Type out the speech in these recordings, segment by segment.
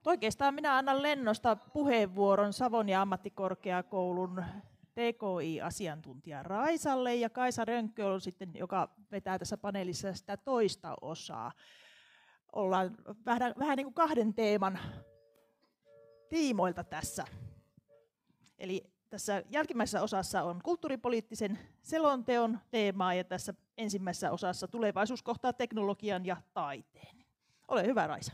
Oikeastaan minä annan lennosta puheenvuoron Savonia ammattikorkeakoulun TKI-asiantuntija Raisalle ja Kaisa Rönkkö on sitten, joka vetää tässä paneelissa sitä toista osaa. Ollaan vähän niin kuin kahden teeman tiimoilta tässä. Eli tässä jälkimmäisessä osassa on kulttuuripoliittisen selonteon teemaa ja tässä ensimmäisessä osassa tulevaisuus kohtaa teknologian ja taiteen. Ole hyvä, Raisa.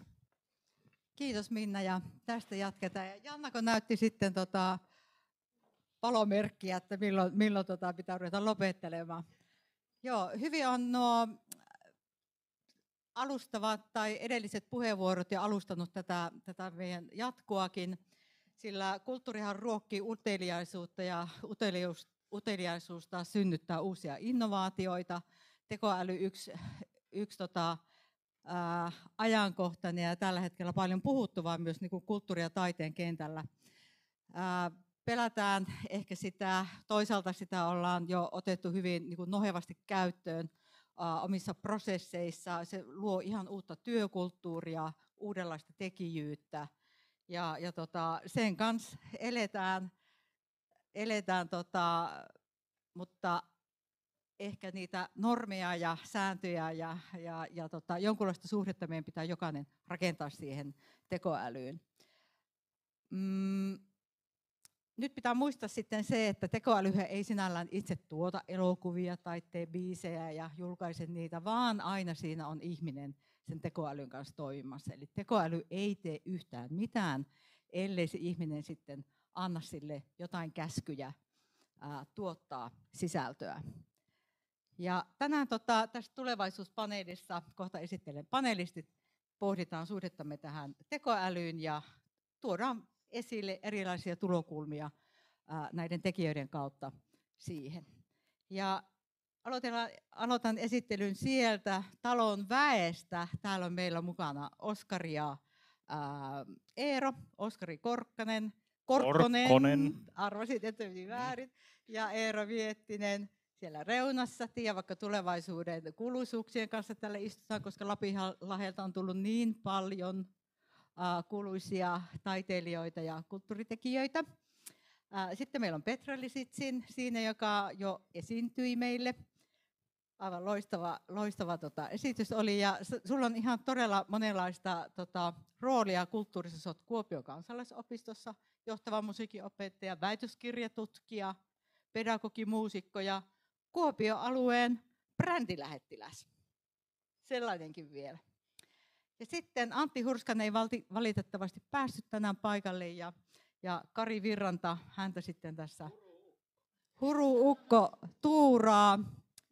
Kiitos Minna ja tästä jatketaan. Ja Jannako näytti sitten palomerkkiä, että milloin pitää ruveta lopettelemaan. Joo, hyvin on nuo alustavat tai edelliset puheenvuorot ja alustanut tätä meidän jatkoakin, sillä kulttuurihan ruokkii uteliaisuutta ja uteliaisuus taas synnyttää uusia innovaatioita. Tekoäly yksi ajankohtainen ja tällä hetkellä paljon puhuttavaa myös niin kuin kulttuuri- ja taiteen kentällä. Pelätään ehkä sitä, toisaalta sitä ollaan jo otettu hyvin niin kuin nohevasti käyttöön omissa prosesseissa. Se luo ihan uutta työkulttuuria, uudenlaista tekijyyttä ja sen kanssa eletään mutta ehkä niitä normeja ja sääntöjä ja jonkunlaista suhdetta meidän pitää jokainen rakentaa siihen tekoälyyn. Nyt pitää muistaa sitten se, että tekoälyhän ei sinällään itse tuota elokuvia tai tee biisejä ja julkaise niitä, vaan aina siinä on ihminen sen tekoälyn kanssa toimimassa. Eli tekoäly ei tee yhtään mitään, ellei se ihminen sitten anna sille jotain käskyjä tuottaa sisältöä. Ja tänään tässä tulevaisuuspaneelissa, kohta esittelen panelistit, pohditaan suhdettamme tähän tekoälyyn ja tuodaan esille erilaisia tulokulmia näiden tekijöiden kautta siihen. Ja aloitan esittelyn sieltä talon väestä. Täällä on meillä mukana Oskari ja Eero, Oskari Korkkonen. Arvasit, että meni väärin. Ja Eero Viettinen siellä reunassa. Tiedä, vaikka tulevaisuuden kuuluisuuksien kanssa tällä istutaan, koska Lapinlahdelta on tullut niin paljon kuuluisia taiteilijoita ja kulttuuritekijöitä. Sitten meillä on Petra Lisitsin siinä, joka jo esiintyi meille. Aivan loistava esitys oli. Ja sulla on ihan todella monenlaista roolia kulttuurisessa. Olet Kuopion kansalaisopistossa johtava musiikinopettaja, väitöskirjatutkija, pedagogi, muusikko ja Kuopion alueen brändilähettiläs. Sellainenkin vielä. Ja sitten Antti Hurskanen ei valitettavasti päässyt tänään paikalle ja Kari Virranta häntä sitten tässä Huru-ukko tuuraa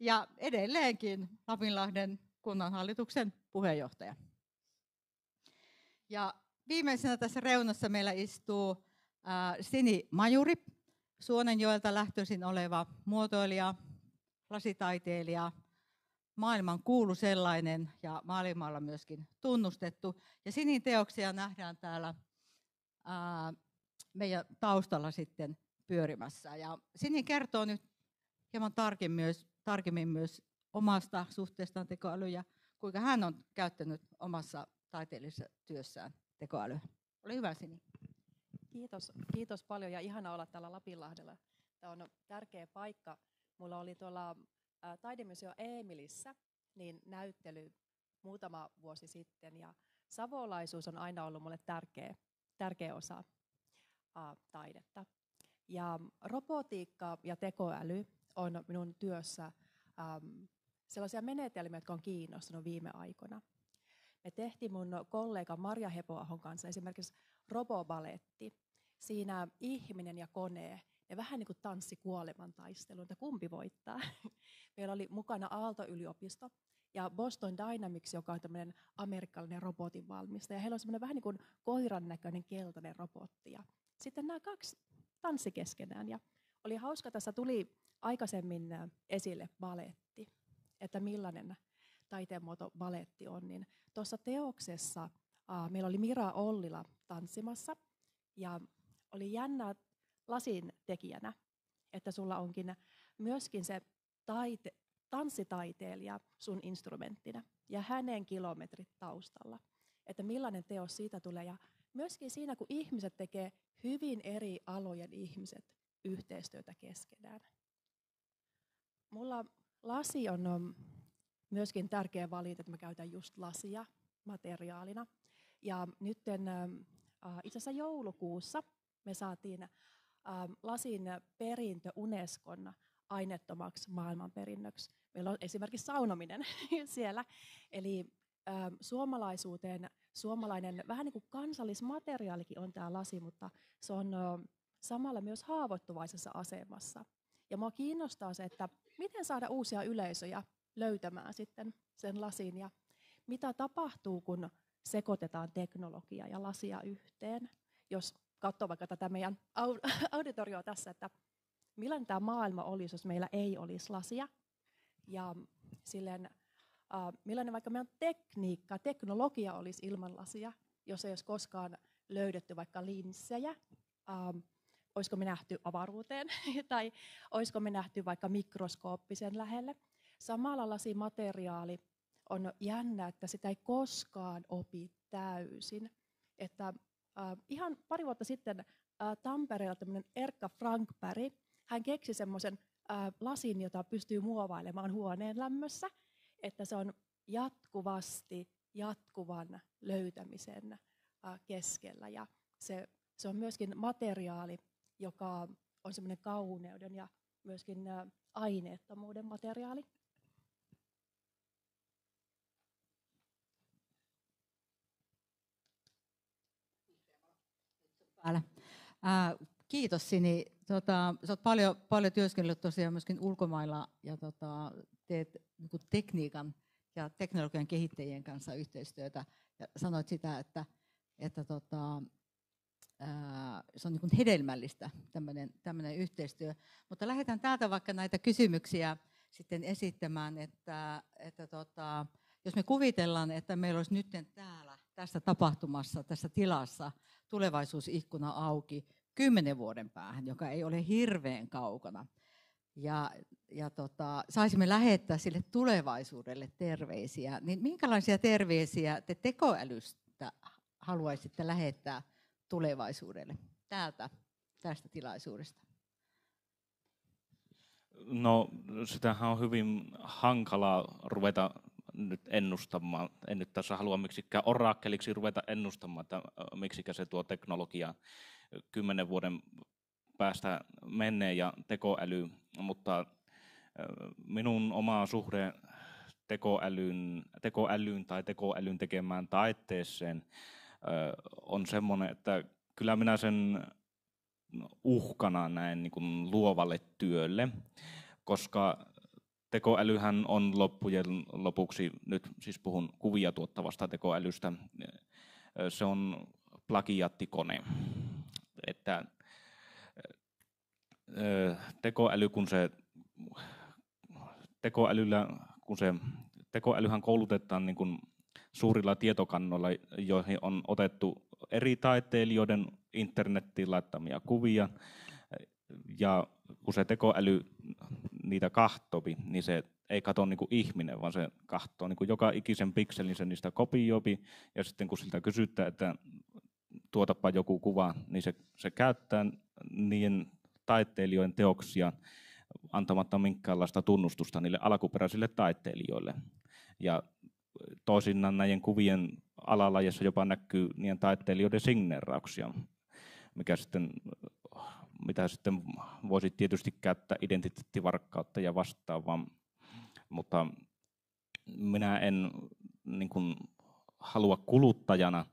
ja edelleenkin Lapinlahden kunnanhallituksen puheenjohtaja. Ja viimeisenä tässä reunassa meillä istuu Sini Majuri, Suonenjoelta lähtöisin oleva muotoilija, lasitaiteilija, maailman kuulu sellainen ja maailmalla myöskin tunnustettu. Ja Sinin teoksia nähdään täällä meidän taustalla sitten pyörimässä. Ja Sini kertoo nyt hieman tarkemmin myös omasta suhteestaan tekoälyyn ja kuinka hän on käyttänyt omassa taiteellisessa työssään tekoälyä. Ole hyvä, Sini. Kiitos paljon ja ihana olla täällä Lapinlahdella. Tämä on tärkeä paikka. Mulla oli tuolla Taidemuseo Eemilissä niin näyttely muutama vuosi sitten ja savolaisuus on aina ollut mulle tärkeä osa taidetta. Ja robotiikka ja tekoäly on minun työssä sellaisia menetelmiä, jotka on kiinnostanut viime aikoina. Me tehtiin mun kollega Marja Hepoahon kanssa esimerkiksi robobaletti. Siinä ihminen ja kone, ne vähän niin kuin tanssi kuolemantaistelun, että kumpi voittaa. Meillä oli mukana Aalto-yliopisto ja Boston Dynamics, joka on tämmöinen amerikkalainen robotin valmistaja. Heillä on semmoinen vähän niin kuin koiran näköinen keltainen robotti. Ja sitten nämä kaksi tanssi keskenään. Ja oli hauska, tässä tuli aikaisemmin esille baletti, että millainen taiteenmuoto baletti on. Niin tuossa teoksessa meillä oli Mira Ollila tanssimassa ja oli jännää lasin tekijänä, että sulla onkin myöskin se tanssitaiteilija sun instrumenttina ja hänen kilometrit taustalla. Että millainen teos siitä tulee ja myöskin siinä, kun ihmiset tekee hyvin eri alojen ihmiset yhteistyötä keskenään. Mulla lasi on myöskin tärkeä valinta, että mä käytän just lasia materiaalina. Ja nyt itse asiassa joulukuussa me saatiin lasin perintö Unescon aineettomaksi maailmanperinnöksi. Meillä on esimerkiksi saunominen siellä. Eli suomalaisuuteen, suomalainen vähän niin kuin kansallismateriaalikin on tämä lasi, mutta se on samalla myös haavoittuvaisessa asemassa. Ja mua kiinnostaa se, että miten saada uusia yleisöjä löytämään sitten sen lasin ja mitä tapahtuu, kun sekoitetaan teknologiaa ja lasia yhteen. Jos katsoo vaikka tätä meidän auditorioa tässä, että millainen tämä maailma olisi, jos meillä ei olisi lasia. Ja silleen, millainen vaikka meidän teknologia olisi ilman lasia, jos ei olisi koskaan löydetty vaikka linssejä. Olisiko me nähty avaruuteen tai olisiko me nähty vaikka mikroskooppisen lähelle. Samalla lasimateriaali on jännä, että sitä ei koskaan opi täysin. Että, ihan pari vuotta sitten Tampereella tämmöinen Erkka Frankberg, hän keksi semmoisen lasin, jota pystyy muovailemaan huoneen lämmössä, että se on jatkuvasti jatkuvan löytämisen keskellä. Ja se on myöskin materiaali, joka on semmoinen kauneuden ja myöskin aineettomuuden materiaali. Kiitos Sini. Sä oot paljon työskennellyt tosiaan myöskin ulkomailla ja teet tekniikan ja teknologian kehittäjien kanssa yhteistyötä. Ja sanoit sitä, että se on niin kuin hedelmällistä tämmöinen yhteistyö. Mutta lähdetään täältä vaikka näitä kysymyksiä sitten esittämään, että jos me kuvitellaan, että meillä olisi nyt täällä tässä tapahtumassa, tässä tilassa tulevaisuusikkuna auki 10 vuoden päähän, joka ei ole hirveän kaukana. Ja saisimme lähettää sille tulevaisuudelle terveisiä. Niin minkälaisia terveisiä te tekoälystä haluaisitte lähettää tulevaisuudelle tästä tilaisuudesta? No, sitähän on hyvin hankalaa ruveta nyt ennustamaan. En nyt tässä halua miksikään orakkeliksi ruveta ennustamaan, että miksikä se tuo teknologia 10 vuoden päästä menee ja tekoäly, mutta minun oma suhde tekoälyyn tai tekoälyn tekemään taiteeseen on semmoinen, että kyllä minä sen uhkana näen niin kuin luovalle työlle, koska tekoälyhän on loppujen lopuksi, nyt siis puhun kuvia tuottavasta tekoälystä, se on plagiaattikone. Että tekoälyhän koulutetaan niin kuin suurilla tietokannoilla, joihin on otettu eri taiteilijoiden internettiin laittamia kuvia, ja kun se tekoäly niitä kahtopi, niin se ei katso niin kuin ihminen, vaan se katsoo niin kuin joka ikisen pikselin, se niistä kopioipi, ja sitten kun siltä kysytään, että tuotapa joku kuva, niin se käyttää niiden taiteilijoiden teoksia antamatta minkäänlaista tunnustusta niille alkuperäisille taiteilijoille. Ja toisinaan näiden kuvien alalajissa jopa näkyy niiden taiteilijoiden signeerauksia, mitä sitten voisi tietysti käyttää identiteettivarkkautta ja vastaavaa, mutta minä en niin kuin halua kuluttajana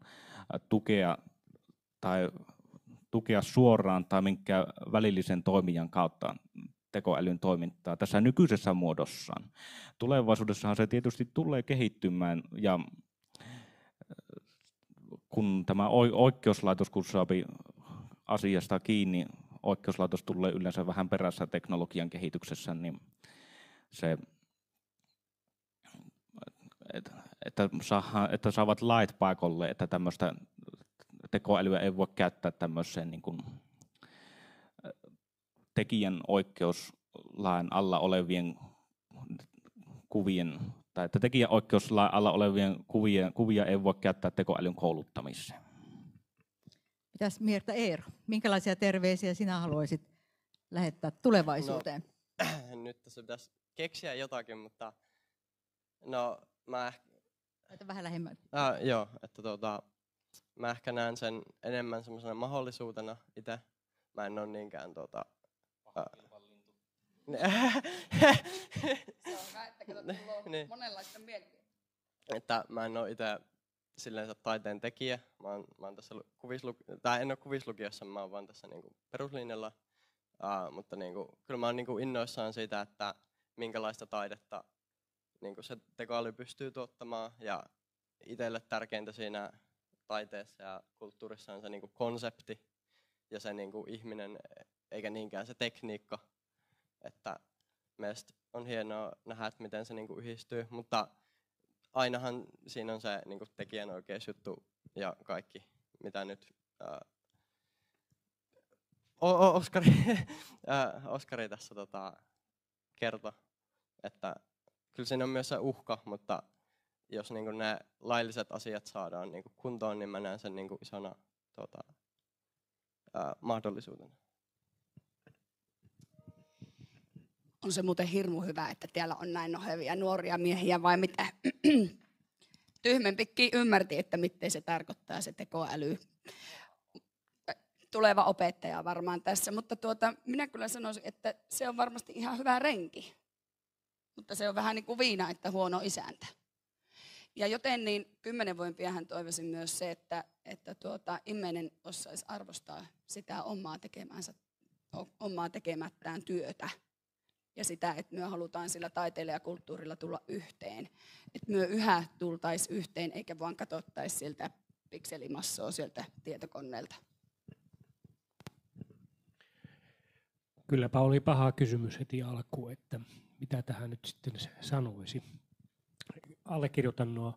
tukea suoraan tai minkään välillisen toimijan kautta tekoälyn toimintaa tässä nykyisessä muodossaan. Tulevaisuudessahan se tietysti tulee kehittymään, ja kun tämä oikeuslaitos, kun saa asiasta kiinni, oikeuslaitos tulee yleensä vähän perässä teknologian kehityksessä, niin se, että saavat lait paikalle, että tämmöistä tekoälyä ei voi käyttää tämmöiseen niin kuin tekijän oikeuslain alla olevien kuvien, tai että tekijän oikeuslain alla olevien kuvia ei voi käyttää tekoälyn kouluttamiseen. Mitäs mieltä Eero? Minkälaisia terveisiä sinä haluaisit lähettää tulevaisuuteen? No, nyt tässä pitäisi keksiä jotakin, mutta no mä Laita vähän lähemmän. joo, että mä ehkä näen sen enemmän semmoisena mahdollisuutena itse. Mä en ole niinkään Se on hyvä, että kato, niin. monenlaista mielipidettä. Että mä en ole itse silleen taiteen tekijä. Mä oon tässä en ole kuvislukiossa, mä oon vaan tässä niinku peruslinjalla. Mutta niinku, kyllä mä oon niinku innoissaan siitä, että minkälaista taidetta niinku se tekoäly pystyy tuottamaan. Ja itselle tärkeintä siinä taiteessa ja kulttuurissa on se niinku konsepti ja se niinku ihminen, eikä niinkään se tekniikka. Että mielestäni on hienoa nähdä, että miten se niinku yhdistyy, mutta ainahan siinä on se niinku tekijänoikeusjuttu ja kaikki, mitä nyt Oskari tässä kertoi, että kyllä siinä on myös se uhka, mutta jos niinku ne lailliset asiat saadaan niinku kuntoon, niin mä näen sen niinku isona mahdollisuutena. On se muuten hirmu hyvä, että täällä on näin nohevia nuoria miehiä, vai mitä? Tyhmempikin ymmärti, että miten se tarkoittaa se tekoäly. Tuleva opettaja varmaan tässä, mutta minä kyllä sanoisin, että se on varmasti ihan hyvä renki. Mutta se on vähän niin kuin viina, että huono isäntä. Ja joten niin 10-vuotiaahan toivoisin myös se, että ihminen osaisi arvostaa sitä omaa tekemättään työtä. Ja sitä, että me halutaan sillä taiteella ja kulttuurilla tulla yhteen. Että me yhä tultaisiin yhteen, eikä vaan katsottaisi siltä pikselimassoa sieltä tietokoneelta. Kylläpä oli paha kysymys heti alkuun, että mitä tähän nyt sitten sanoisi. Allekirjoitan nuo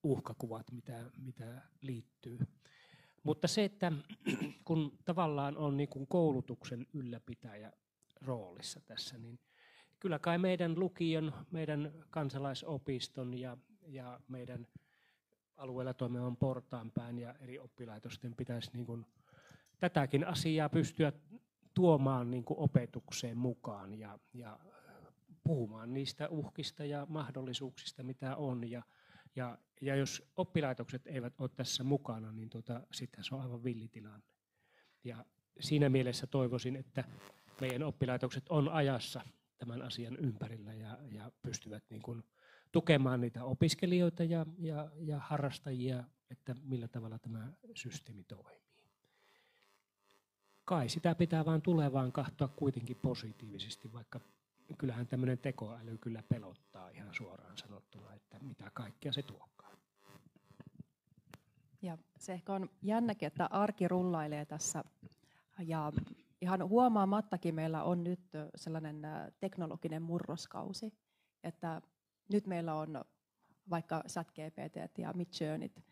uhkakuvat, mitä liittyy. Mutta se, että kun tavallaan on niin kuin koulutuksen ylläpitäjä roolissa tässä, niin kyllä kai meidän lukion, meidän kansalaisopiston ja meidän alueella toimivan portaanpään ja eri oppilaitosten pitäisi niin kuin tätäkin asiaa pystyä tuomaan niin kuin opetukseen mukaan ja puhumaan niistä uhkista ja mahdollisuuksista, mitä on. Ja jos oppilaitokset eivät ole tässä mukana, niin sitten se on aivan villitilanne. Ja siinä mielessä toivoisin, että meidän oppilaitokset on ajassa tämän asian ympärillä ja pystyvät niin kuin tukemaan niitä opiskelijoita ja harrastajia, että millä tavalla tämä systeemi toimii. Kai sitä pitää vaan tulevaan katsoa kuitenkin positiivisesti, vaikka kyllähän tämmöinen tekoäly kyllä pelottaa ihan suoraan sanottuna, että mitä kaikkea se tuokaan. Ja se ehkä on jännäkin, että arki rullailee tässä ja ihan huomaamattakin meillä on nyt sellainen teknologinen murroskausi, että nyt meillä on vaikka ChatGPT ja Midjourneyt.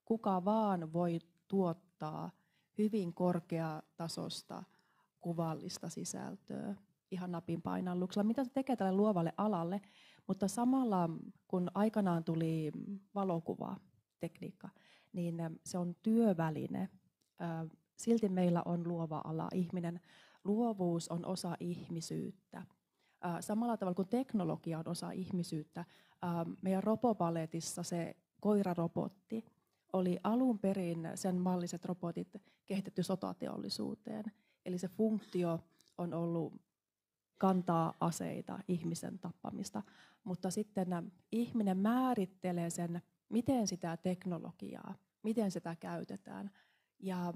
Kuka vaan voi tuottaa hyvin korkeatasosta kuvallista sisältöä ihan napin painalluksella. Mitä se tekee tälle luovalle alalle, mutta samalla kun aikanaan tuli valokuvatekniikka, niin se on työväline. Silti meillä on luova ala, ihminen. Luovuus on osa ihmisyyttä. Samalla tavalla kuin teknologia on osa ihmisyyttä, meidän robopaletissa se koirarobotti oli alun perin sen malliset robotit kehitetty sotateollisuuteen. Eli se funktio on ollut kantaa aseita, ihmisen tappamista, mutta sitten ihminen määrittelee sen, miten sitä teknologiaa, miten sitä käytetään. Ja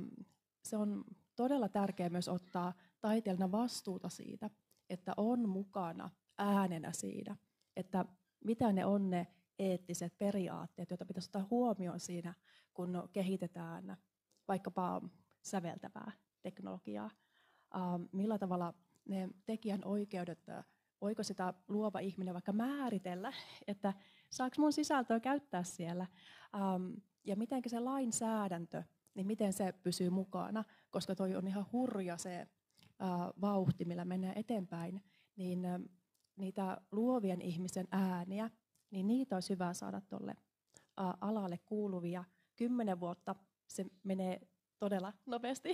se on todella tärkeää myös ottaa taiteilijana vastuuta siitä, että on mukana äänenä siinä, että mitä ne on ne eettiset periaatteet, joita pitäisi ottaa huomioon siinä, kun kehitetään vaikkapa säveltävää teknologiaa. Millä tavalla ne tekijän oikeudet, voiko sitä luova ihminen vaikka määritellä, että saako mun sisältöä käyttää siellä, ja miten se lainsäädäntö, niin miten se pysyy mukana, koska toi on ihan hurja se vauhti, millä mennään eteenpäin, niin niitä luovien ihmisen ääniä, niin niitä olisi hyvä saada tuolle alalle kuuluvia. 10 vuotta se menee todella nopeasti.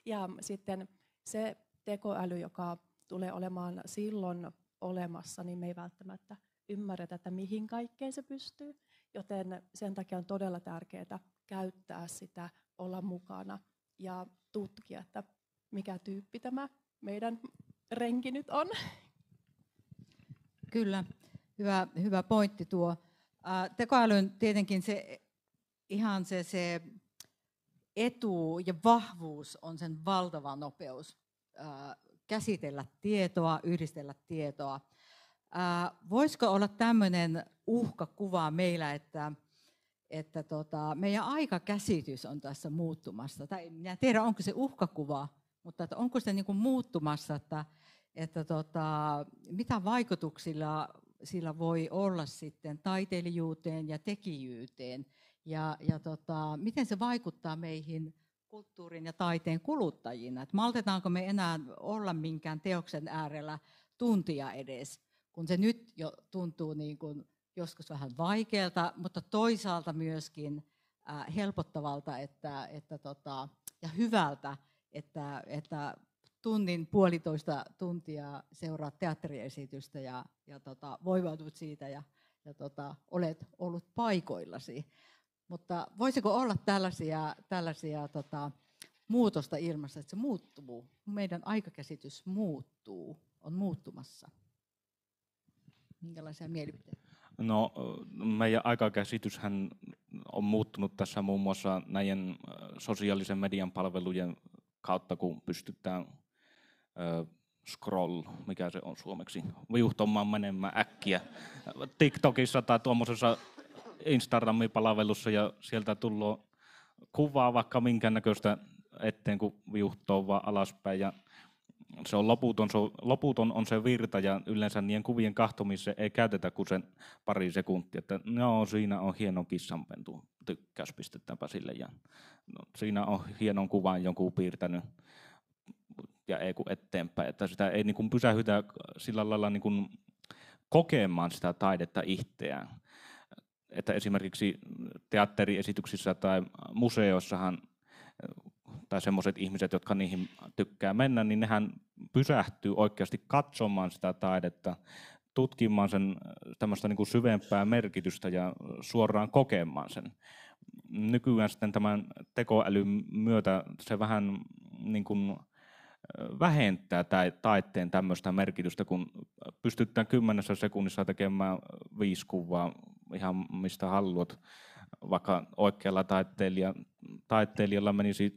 Ja sitten se tekoäly, joka tulee olemaan silloin olemassa, niin me ei välttämättä ymmärretä, että mihin kaikkeen se pystyy. Joten sen takia on todella tärkeää käyttää sitä, olla mukana ja tutkia, että mikä tyyppi tämä meidän renki nyt on. Kyllä, hyvä pointti tuo. Tekoälyn tietenkin se etu ja vahvuus on sen valtava nopeus käsitellä tietoa, yhdistellä tietoa. Voisiko olla tämmöinen uhkakuva meillä, että meidän aikakäsitys on tässä muuttumassa? Tai minä en tiedä, onko se uhkakuva, mutta että onko se niin kuin muuttumassa, että mitä vaikutuksilla sillä voi olla sitten taiteilijuuteen ja tekijyyteen ja miten se vaikuttaa meihin kulttuurin ja taiteen kuluttajina. Et maltetaanko me enää olla minkään teoksen äärellä tuntia edes, kun se nyt jo tuntuu niin kuin joskus vähän vaikealta, mutta toisaalta myöskin helpottavalta ja hyvältä, että tunnin puolitoista tuntia seuraat teatteriesitystä ja voivaudut siitä ja olet ollut paikoillasi. Mutta voisiko olla tällaisia muutosta ilmassa, että se muuttuu, meidän aikakäsitys on muuttumassa? Minkälaisia mielipiteitä? No, meidän aikakäsityshän on muuttunut tässä muun muassa näiden sosiaalisen median palvelujen kautta, kun pystytään mikä se on suomeksi, viuhtomaan menemään äkkiä TikTokissa tai tuommoisessa Instagramin palvelussa ja sieltä tullut kuvaa vaikka minkään näköistä eteen, kun viuhtoo vaan alaspäin ja se on loputon on se virta ja yleensä niiden kuvien kahtomiseen ei käytetä kuin sen pari sekuntia, että no, siinä on hieno kissanpentu, tykkäys pistetäänpä sille ja no, siinä on hienon kuvan jonkun piirtänyt ja ei kun eteenpäin, että sitä ei niin kuin pysähytä sillä lailla niin kuin kokemaan sitä taidetta itseään. Että esimerkiksi teatteriesityksissä tai museoissahan tai semmoiset ihmiset, jotka niihin tykkää mennä, niin nehän pysähtyy oikeasti katsomaan sitä taidetta, tutkimaan sen tämmöistä niin kuin syvempää merkitystä ja suoraan kokemaan sen. Nykyään sitten tämän tekoälyn myötä se vähän niin kuin vähentää taiteen tämmöistä merkitystä, kun pystytään 10 sekunnissa tekemään 5 kuvaa ihan mistä haluat. Vaikka oikealla taiteilijalla menisi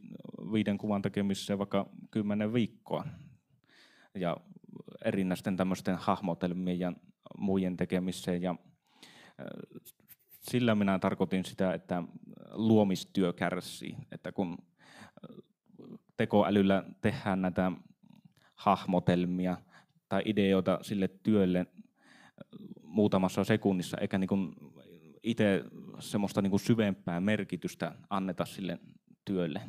5 kuvan tekemiseen vaikka 10 viikkoa. Ja erinäisten tämmöisten hahmotelmien ja muiden tekemiseen. Ja sillä minä tarkoitin sitä, että luomistyö kärsii. Että kun tekoälyllä tehdään näitä hahmotelmia tai ideoita sille työlle muutamassa sekunnissa, eikä niin kuin itse semmoista niin kuin syvempää merkitystä anneta sille työlle.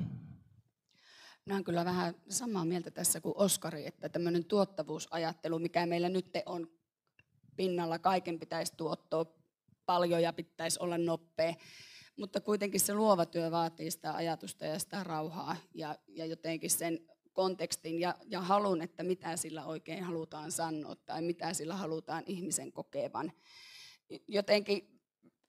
Minä olen kyllä vähän samaa mieltä tässä kuin Oskari, että tämmöinen tuottavuusajattelu, mikä meillä nyt on pinnalla, kaiken pitäisi tuottaa paljon ja pitäisi olla nopea. Mutta kuitenkin se luova työ vaatii sitä ajatusta ja sitä rauhaa ja jotenkin sen kontekstin ja halun, että mitä sillä oikein halutaan sanoa tai mitä sillä halutaan ihmisen kokevan. Jotenkin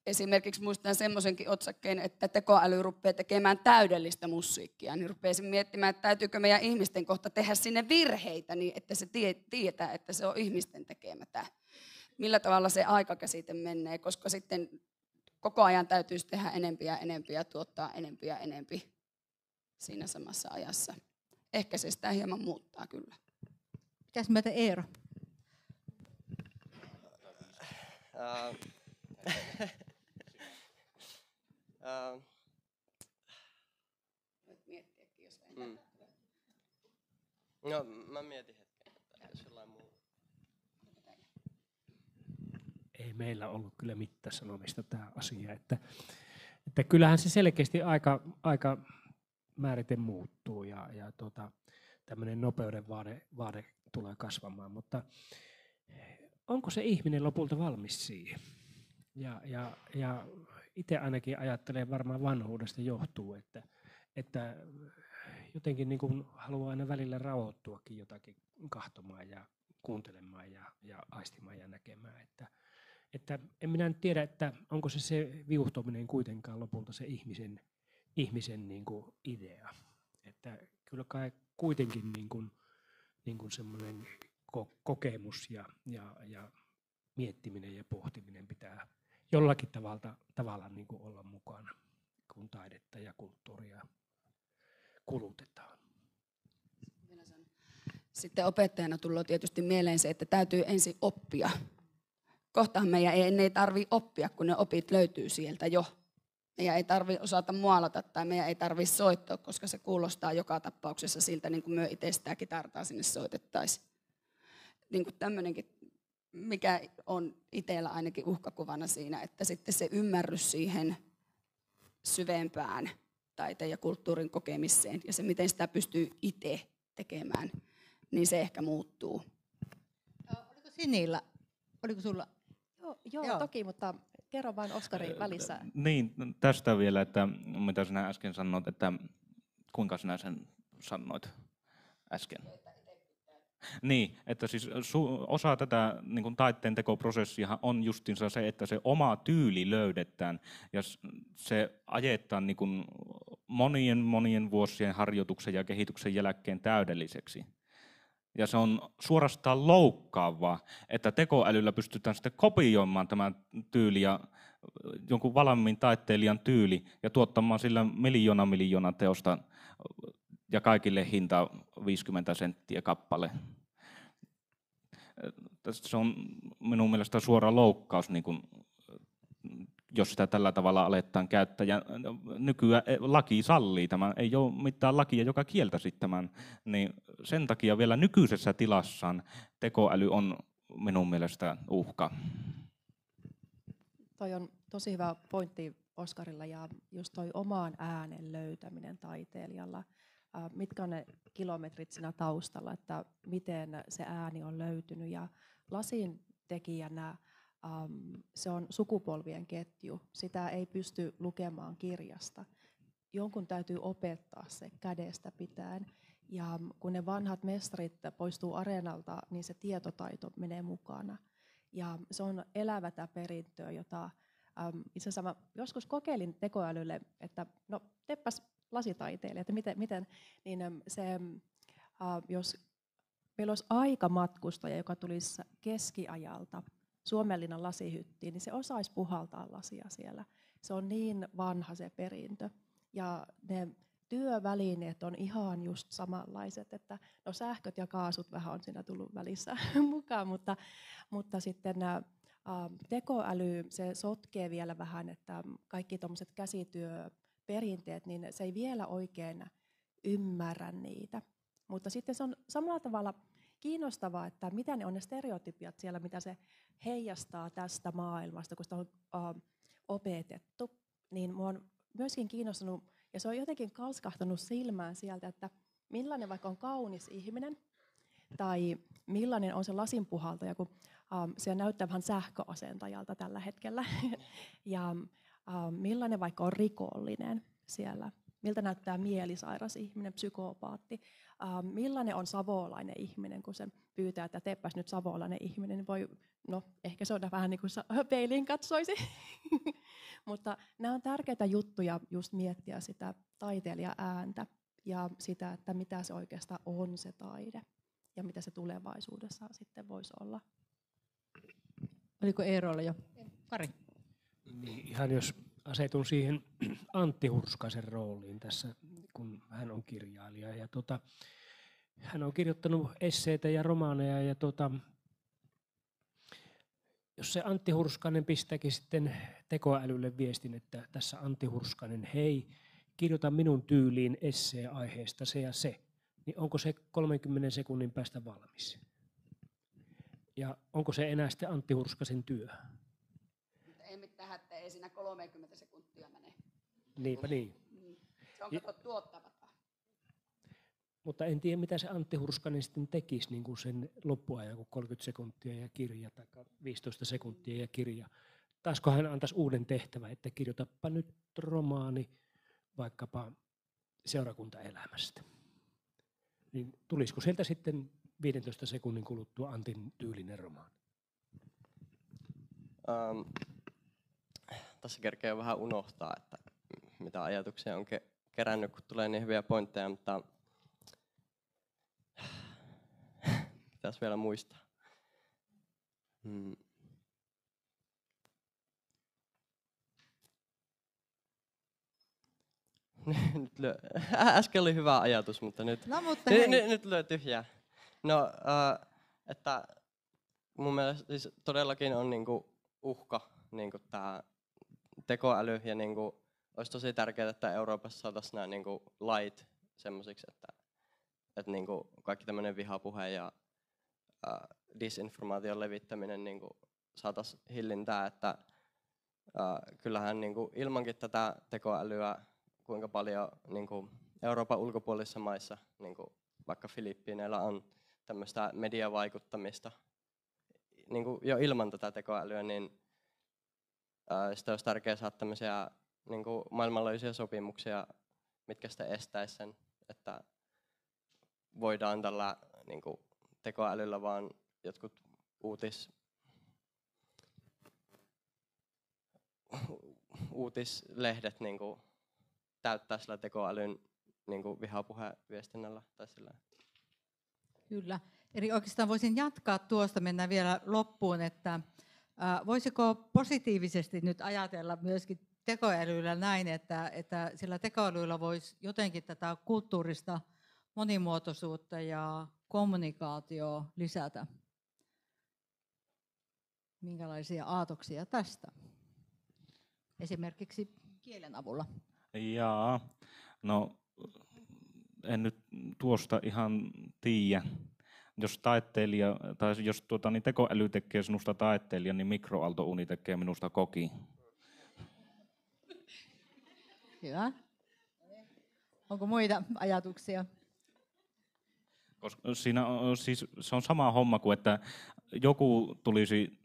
esimerkiksi muistan semmoisenkin otsakkeen, että tekoäly rupeaa tekemään täydellistä musiikkia, niin rupeaisin miettimään, että täytyykö meidän ihmisten kohta tehdä sinne virheitä, niin että se tietää, että se on ihmisten tekemätä. Millä tavalla se aikakäsite menee, koska sitten koko ajan täytyisi tehdä enempiä ja tuottaa enempi siinä samassa ajassa. Ehkä se sitä hieman muuttaa kyllä. Mitäs mieltä Eero? Voit miettiäkin, jos No, mä mietin hetken, että jos jollain muu. Ei meillä ollut kyllä mitään sanomista tämä asia, että kyllähän se selkeästi aika määriten muuttuu ja tämmöinen nopeuden vaade tulee kasvamaan, mutta onko se ihminen lopulta valmis siihen? Ja itse ainakin ajattelen, varmaan vanhuudesta johtuu, että jotenkin niin kuin haluaa aina välillä rauhoittuakin jotakin kahtomaan ja kuuntelemaan ja aistimaan ja näkemään. Että en minä nyt tiedä, että onko se viuhtominen kuitenkaan lopulta se ihmisen niin kuin idea. Että kyllä kai kuitenkin niin kuin semmoinen kokemus ja miettiminen ja pohtiminen pitää jollakin tavalla niin kuin olla mukana, kun taidetta ja kulttuuria kulutetaan. Sitten opettajana tulee tietysti mieleen se, että täytyy ensin oppia. Kohtahan meidän ei tarvitse oppia, kun ne opit löytyy sieltä jo. Meidän ei tarvitse osata muolata tai meidän ei tarvitse soittaa, koska se kuulostaa joka tapauksessa siltä, niin kuin me itse sitä kitartaa sinne soitettaisiin. Niin kuin tämmöinenkin, mikä on itsellä ainakin uhkakuvana siinä, että sitten se ymmärrys siihen syvempään taiteen ja kulttuurin kokemiseen ja se, miten sitä pystyy itse tekemään, niin se ehkä muuttuu. Oliko Sinillä? Oliko sulla? Joo, toki, mutta kerro vain Oskari välissä. Niin, tästä vielä, että mitä sinä äsken sanoit, että kuinka sinä sen sanoit äsken? Niin, että siis osa tätä niin kuin taiteen tekoprosessia on justiinsa se, että se oma tyyli löydetään ja se ajetaan niin kuin monien vuosien harjoituksen ja kehityksen jälkeen täydelliseksi. Ja se on suorastaan loukkaavaa, että tekoälyllä pystytään sitten kopioimaan tämä tyyli ja jonkun valmiin taiteilijan tyyli ja tuottamaan sillä miljoona teosta ja kaikille hinta 50 senttiä kappale. Se on minun mielestä suora loukkaus, niin kuin, jos sitä tällä tavalla aletaan käyttää. Ja nykyään laki sallii tämän, ei ole mitään lakia, joka kieltäisi tämän. Niin sen takia vielä nykyisessä tilassaan tekoäly on minun mielestä uhka. Toi on tosi hyvä pointti Oskarilla ja just toi oman äänen löytäminen taiteilijalla. Mitkä on ne kilometrit siinä taustalla, että miten se ääni on löytynyt. Ja lasin tekijänä se on sukupolvien ketju. Sitä ei pysty lukemaan kirjasta. Jonkun täytyy opettaa se kädestä pitäen. Ja kun ne vanhat mestarit poistuu areenalta, niin se tietotaito menee mukana. Ja se on elävätä perintöä, jota itse asiassa mä joskus kokeilin tekoälylle, että no teppäs lasitaiteilija, että miten niin se, jos meillä olisi aikamatkustaja, joka tulisi keskiajalta Suomenlinnan lasihyttiin, niin se osaisi puhaltaa lasia siellä. Se on niin vanha se perintö. Ja ne työvälineet on ihan just samanlaiset, että no sähköt ja kaasut vähän on siinä tullut välissä mukaan, mutta sitten tekoäly, se sotkee vielä vähän, että kaikki tuommoiset käsityöperinteet, niin se ei vielä oikein ymmärrä niitä. Mutta sitten se on samalla tavalla kiinnostavaa, että mitä ne on ne stereotypiat siellä, mitä se heijastaa tästä maailmasta, kun sitä on opetettu. Niin minua on myöskin kiinnostanut, ja se on jotenkin kalskahtanut silmään sieltä, että millainen vaikka on kaunis ihminen, tai millainen on se lasinpuhaltaja, kun se näyttää vähän sähköasentajalta tällä hetkellä, ja millainen vaikka on rikollinen siellä, miltä näyttää mielisairas ihminen, psykopaatti, millainen on savolainen ihminen, kun se pyytää, että teepäs nyt savolainen ihminen, niin voi, no ehkä se on vähän niin kuin peiliin katsoisi. Mutta nämä on tärkeitä juttuja just miettiä sitä taiteilijan ääntä ja sitä, että mitä se oikeastaan on se taide ja mitä se tulevaisuudessa sitten voisi olla. Oliko Eerolla jo? Kari. Niin, ihan jos asetun siihen Antti Hurskaisen rooliin tässä, kun hän on kirjailija. Ja hän on kirjoittanut esseitä ja romaaneja. Ja jos se Antti Hurskainen pistääkin sitten tekoälylle viestin, että tässä Antti Hurskainen, hei, kirjoita minun tyyliin essee aiheesta se ja se, niin onko se 30 sekunnin päästä valmis? Ja onko se enää sitten Antti Hurskaisen työ? Ei mitään hätää, ei siinä 30 sekuntia mene. Niinpä niin. Se on tuottavata. Mutta en tiedä, mitä se Antti Hurskainen sitten tekisi niin kuin sen loppuajan, kun 30 sekuntia ja kirja, tai 15 sekuntia ja kirja. taasko hän antaisi uuden tehtävän, että kirjoitapa nyt romaani vaikkapa seurakuntaelämästä. Niin tulisiko sieltä sitten 15 sekunnin kuluttua Antin tyylinen romaani? Tässä kerkeä vähän unohtaa, että mitä ajatuksia on kerännyt, kun tulee niin hyviä pointteja, mutta pitäisi vielä muistaa. Äsken oli hyvä ajatus, mutta nyt, nyt lyö tyhjää. No, että mun mielestä siis todellakin on niinku uhka niinku tää tekoäly ja niinku olisi tosi tärkeää, että Euroopassa saataisiin nämä niinku lait semmoisiksi, että niinku kaikki tämmöinen vihapuhe ja disinformaation levittäminen niinku saataisiin hillintää, että kyllähän niinku ilmankin tätä tekoälyä kuinka paljon niinku Euroopan ulkopuolisissa maissa, niinku vaikka Filippiineillä on tämmöistä mediavaikuttamista, niinku jo ilman tätä tekoälyä, niin sitä olisi tärkeää saada tämmöisiä niinku maailmanlaajuisia sopimuksia, mitkä sitten estäisi sen, että voidaan tällä niinku tekoälyllä vaan jotkut uutislehdet niinku täyttää sillä tekoälyn niinku vihapuheviestinnällä tai sillä. Kyllä. Eli oikeastaan voisin jatkaa tuosta, mennään vielä loppuun, että voisiko positiivisesti nyt ajatella myöskin tekoälyllä näin, että sillä tekoälyllä voisi jotenkin tätä kulttuurista monimuotoisuutta ja kommunikaatioa lisätä? Minkälaisia aatoksia tästä? Esimerkiksi kielen avulla. Jaa, no en nyt tuosta ihan tiedä. Jos taiteilija, tai jos niin tekoäly tekee sinusta taiteilija, niin mikroaaltouuni tekee minusta koki. Hyvä. Onko muita ajatuksia? Koska siinä on, siis, se on sama homma kuin, että joku tulisi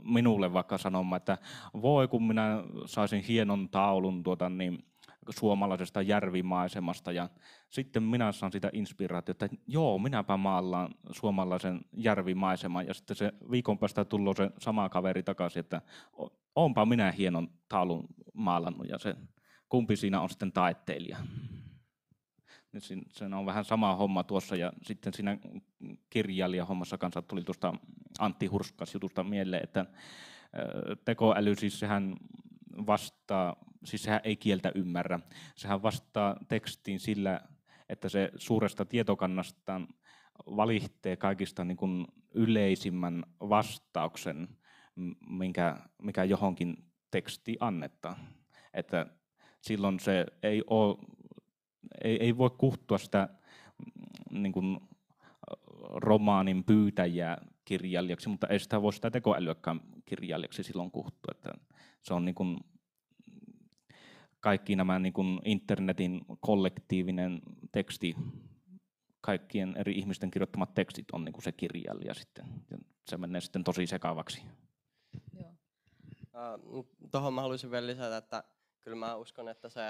minulle vaikka sanomaan, että voi kun minä saisin hienon taulun niin suomalaisesta järvimaisemasta ja sitten minä saan sitä inspiraatiota, että joo, minäpä maalaan suomalaisen järvimaiseman ja sitten se viikon päästä tulee se sama kaveri takaisin, että onpa minä hienon taulun maalannut ja se, kumpi siinä on sitten taiteilija. Se on vähän sama homma tuossa ja sitten siinä kirjailijahommassa kanssa tuli tuosta Antti Hurskas jutusta mieleen, että tekoäly siis sehän vastaa, siis sehän ei kieltä ymmärrä. Sehän vastaa tekstiin sillä, että se suuresta tietokannastaan valitsee kaikista niin kuin yleisimmän vastauksen, mikä johonkin tekstiin annetaan. Että silloin se ei voi kuhtua sitä niin kuin romaanin pyytäjää kirjailijaksi, mutta ei sitä voi sitä tekoälyäkään kirjailijaksi silloin kuhtua. Että se on niin kuin kaikki nämä niin kuin internetin kollektiivinen teksti, kaikkien eri ihmisten kirjoittamat tekstit on niin kuin se kirjailija sitten. Se menee sitten tosi sekavaksi. Tuohon mä haluaisin vielä lisätä, että kyllä mä uskon, että se,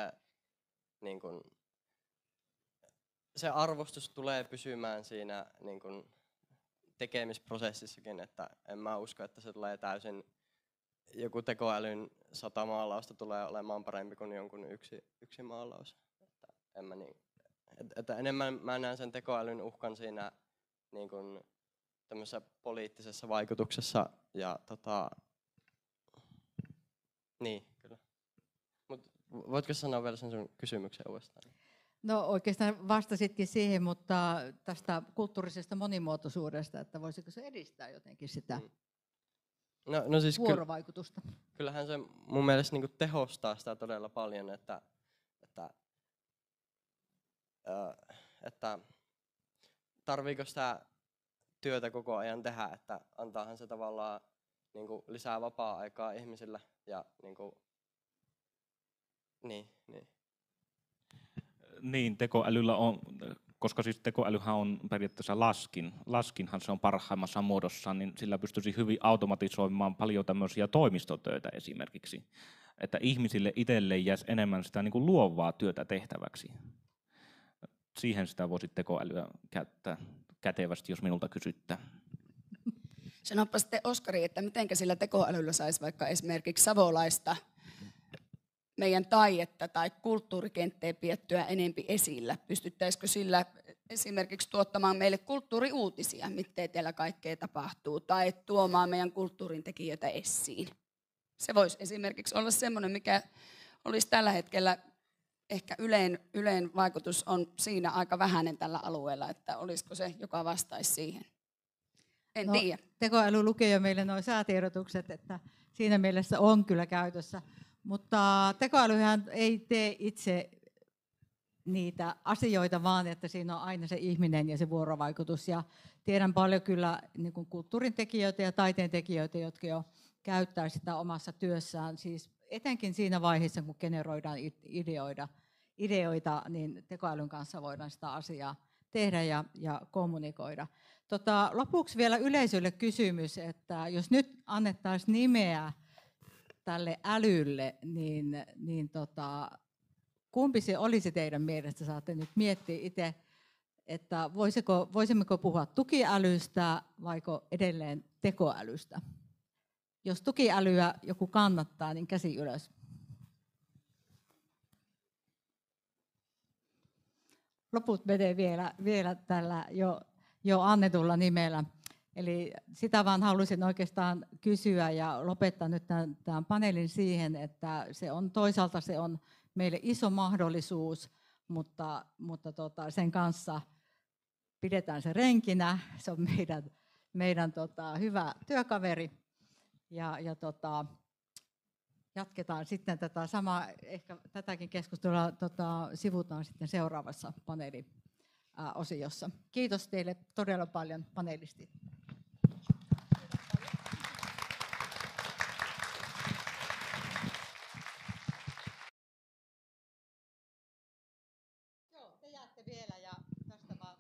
niin kun, se arvostus tulee pysymään siinä niin kun, tekemisprosessissakin, että en mä usko, että se tulee täysin, joku tekoälyn 100 maalausta tulee olemaan parempi kuin jonkun yksi maalaus. Että enemmän mä näen sen tekoälyn uhkan siinä niin kun, tämmöisessä poliittisessa vaikutuksessa ja niin, kyllä. Mut voitko sanoa vielä sen sun kysymyksen uudestaan? No oikeastaan vastasitkin siihen, mutta tästä kulttuurisesta monimuotoisuudesta, että voisiko se edistää jotenkin sitä no siis vuorovaikutusta? Kyllähän se mun mielestä niin kuin tehostaa sitä todella paljon, että tarviiko sitä työtä koko ajan tehdä, että antaahan se tavallaan niin kuin lisää vapaa-aikaa ihmisillä ja niin. Niin, tekoälyllä on koska siis tekoälyhän on periaatteessa laskinhan se on parhaimmassa muodossaan, niin sillä pystyisi hyvin automatisoimaan paljon tämmöisiä toimistotöitä esimerkiksi. Että ihmisille itselleen jäisi enemmän sitä niin kuin luovaa työtä tehtäväksi. Siihen sitä voisi tekoälyä käyttää kätevästi, jos minulta kysyttää. Sanoppa sitten Oskari, että mitenkä sillä tekoälyllä saisi vaikka esimerkiksi savolaista meidän taidetta tai kulttuurikenttää piettyä enempi esillä. Pystyttäisikö sillä esimerkiksi tuottamaan meille kulttuuriuutisia, mitä teillä kaikkea tapahtuu, tai tuomaan meidän kulttuurin tekijöitä esiin. Se voisi esimerkiksi olla semmoinen, mikä olisi tällä hetkellä, ehkä Ylen vaikutus on siinä aika vähäinen tällä alueella, että olisiko se, joka vastaisi siihen. En tiedä. Tekoäly lukee jo meille nuo säätiedotukset, että siinä mielessä on kyllä käytössä. Mutta tekoälyhän ei tee itse niitä asioita, vaan että siinä on aina se ihminen ja se vuorovaikutus. Ja tiedän paljon kyllä niin kuin kulttuurin tekijöitä ja taiteen tekijöitä, jotka jo käyttää sitä omassa työssään. Siis etenkin siinä vaiheessa, kun generoidaan ideoita, niin tekoälyn kanssa voidaan sitä asiaa tehdä ja kommunikoida. Lopuksi vielä yleisölle kysymys, että jos nyt annettaisiin nimeä tälle älylle, niin kumpi se olisi teidän mielestä? Saatte nyt miettiä itse, että voisimmeko puhua tukiälystä vaiko edelleen tekoälystä? Jos tukiälyä joku kannattaa, niin käsi ylös. Loput menee vielä tällä jo annetulla nimellä. Eli sitä vaan halusin oikeastaan kysyä ja lopettaa nyt tämän paneelin siihen, että toisaalta se on meille iso mahdollisuus, mutta sen kanssa pidetään se renkinä. Se on meidän hyvä työkaveri ja jatketaan sitten tätä samaa, ehkä tätäkin keskustelua sivutaan sitten seuraavassa paneeliosiossa. Kiitos teille todella paljon, panelistit. Joo, te jäätte vielä ja tästä vaan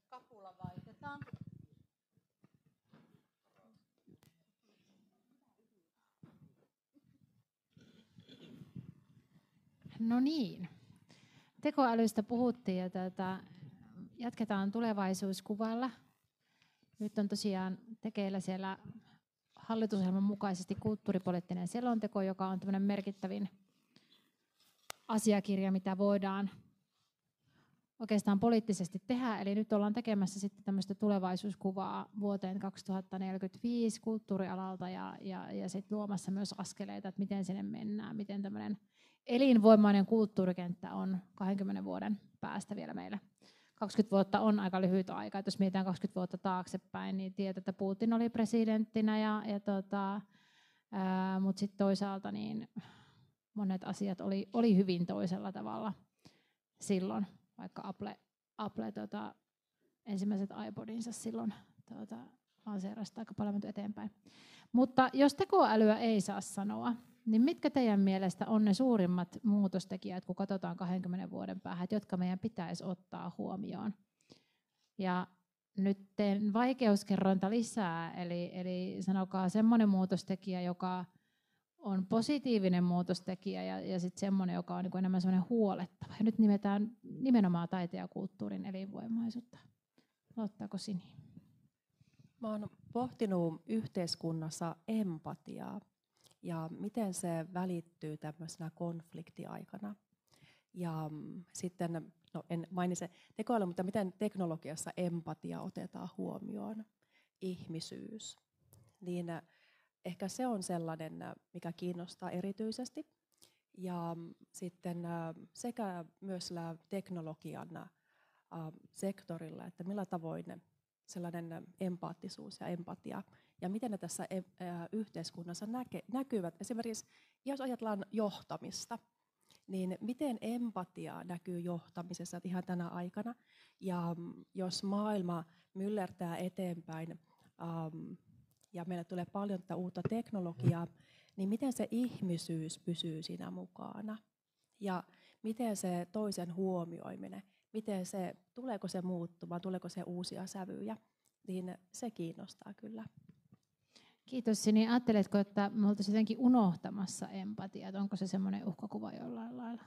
kapula vaihdetaan. No niin, tekoälystä puhuttiin ja jatketaan tulevaisuuskuvalla. Nyt on tosiaan tekeillä siellä hallitusohjelman mukaisesti kulttuuripoliittinen selonteko, joka on tämmöinen merkittävin asiakirja, mitä voidaan oikeastaan poliittisesti tehdä. Eli nyt ollaan tekemässä sitten tämmöistä tulevaisuuskuvaa vuoteen 2045 kulttuurialalta ja sitten luomassa myös askeleita, että miten sinne mennään, miten tämmöinen elinvoimainen kulttuurikenttä on 20 vuoden päästä vielä meillä. 20 vuotta on aika lyhyt aika. Jos mietitään 20 vuotta taaksepäin, niin tiedät, että Putin oli presidenttinä, mutta sitten toisaalta niin monet asiat oli hyvin toisella tavalla silloin, vaikka Apple ensimmäiset iPodinsa silloin lanseerasi aika paljon eteenpäin. Mutta jos tekoälyä ei saa sanoa, niin mitkä teidän mielestä on ne suurimmat muutostekijät, kun katsotaan 20 vuoden päähän, jotka meidän pitäisi ottaa huomioon? Ja nyt teen vaikeuskerrointa lisää, eli sanokaa semmoinen muutostekijä, joka on positiivinen muutostekijä ja sitten semmoinen, joka on niin enemmän semmoinen huolettava. Ja nyt nimetään nimenomaan taiteen ja kulttuurin elinvoimaisuutta. Aloittaako Sini? Mä oon pohtinut yhteiskunnassa empatiaa. Ja miten se välittyy tämmöisenä konfliktiaikana. Ja sitten, no en mainitse tekoäly, mutta miten teknologiassa empatia otetaan huomioon, ihmisyys. Niin ehkä se on sellainen, mikä kiinnostaa erityisesti. Ja sitten sekä myös teknologian sektorilla, että millä tavoin sellainen empaattisuus ja empatia ja miten ne tässä yhteiskunnassa näkyvät. Esimerkiksi jos ajatellaan johtamista, niin miten empatia näkyy johtamisessa ihan tänä aikana. Ja jos maailma myllertää eteenpäin ja meille tulee paljon tätä uutta teknologiaa, niin miten se ihmisyys pysyy siinä mukana. Ja miten se toisen huomioiminen, tuleeko se muuttumaan, tuleeko se uusia sävyjä, niin se kiinnostaa kyllä. Kiitos Sini. Ajatteletko, että me oltaisiin jotenkin unohtamassa empatiaa? Onko se semmoinen uhkakuva jollain lailla?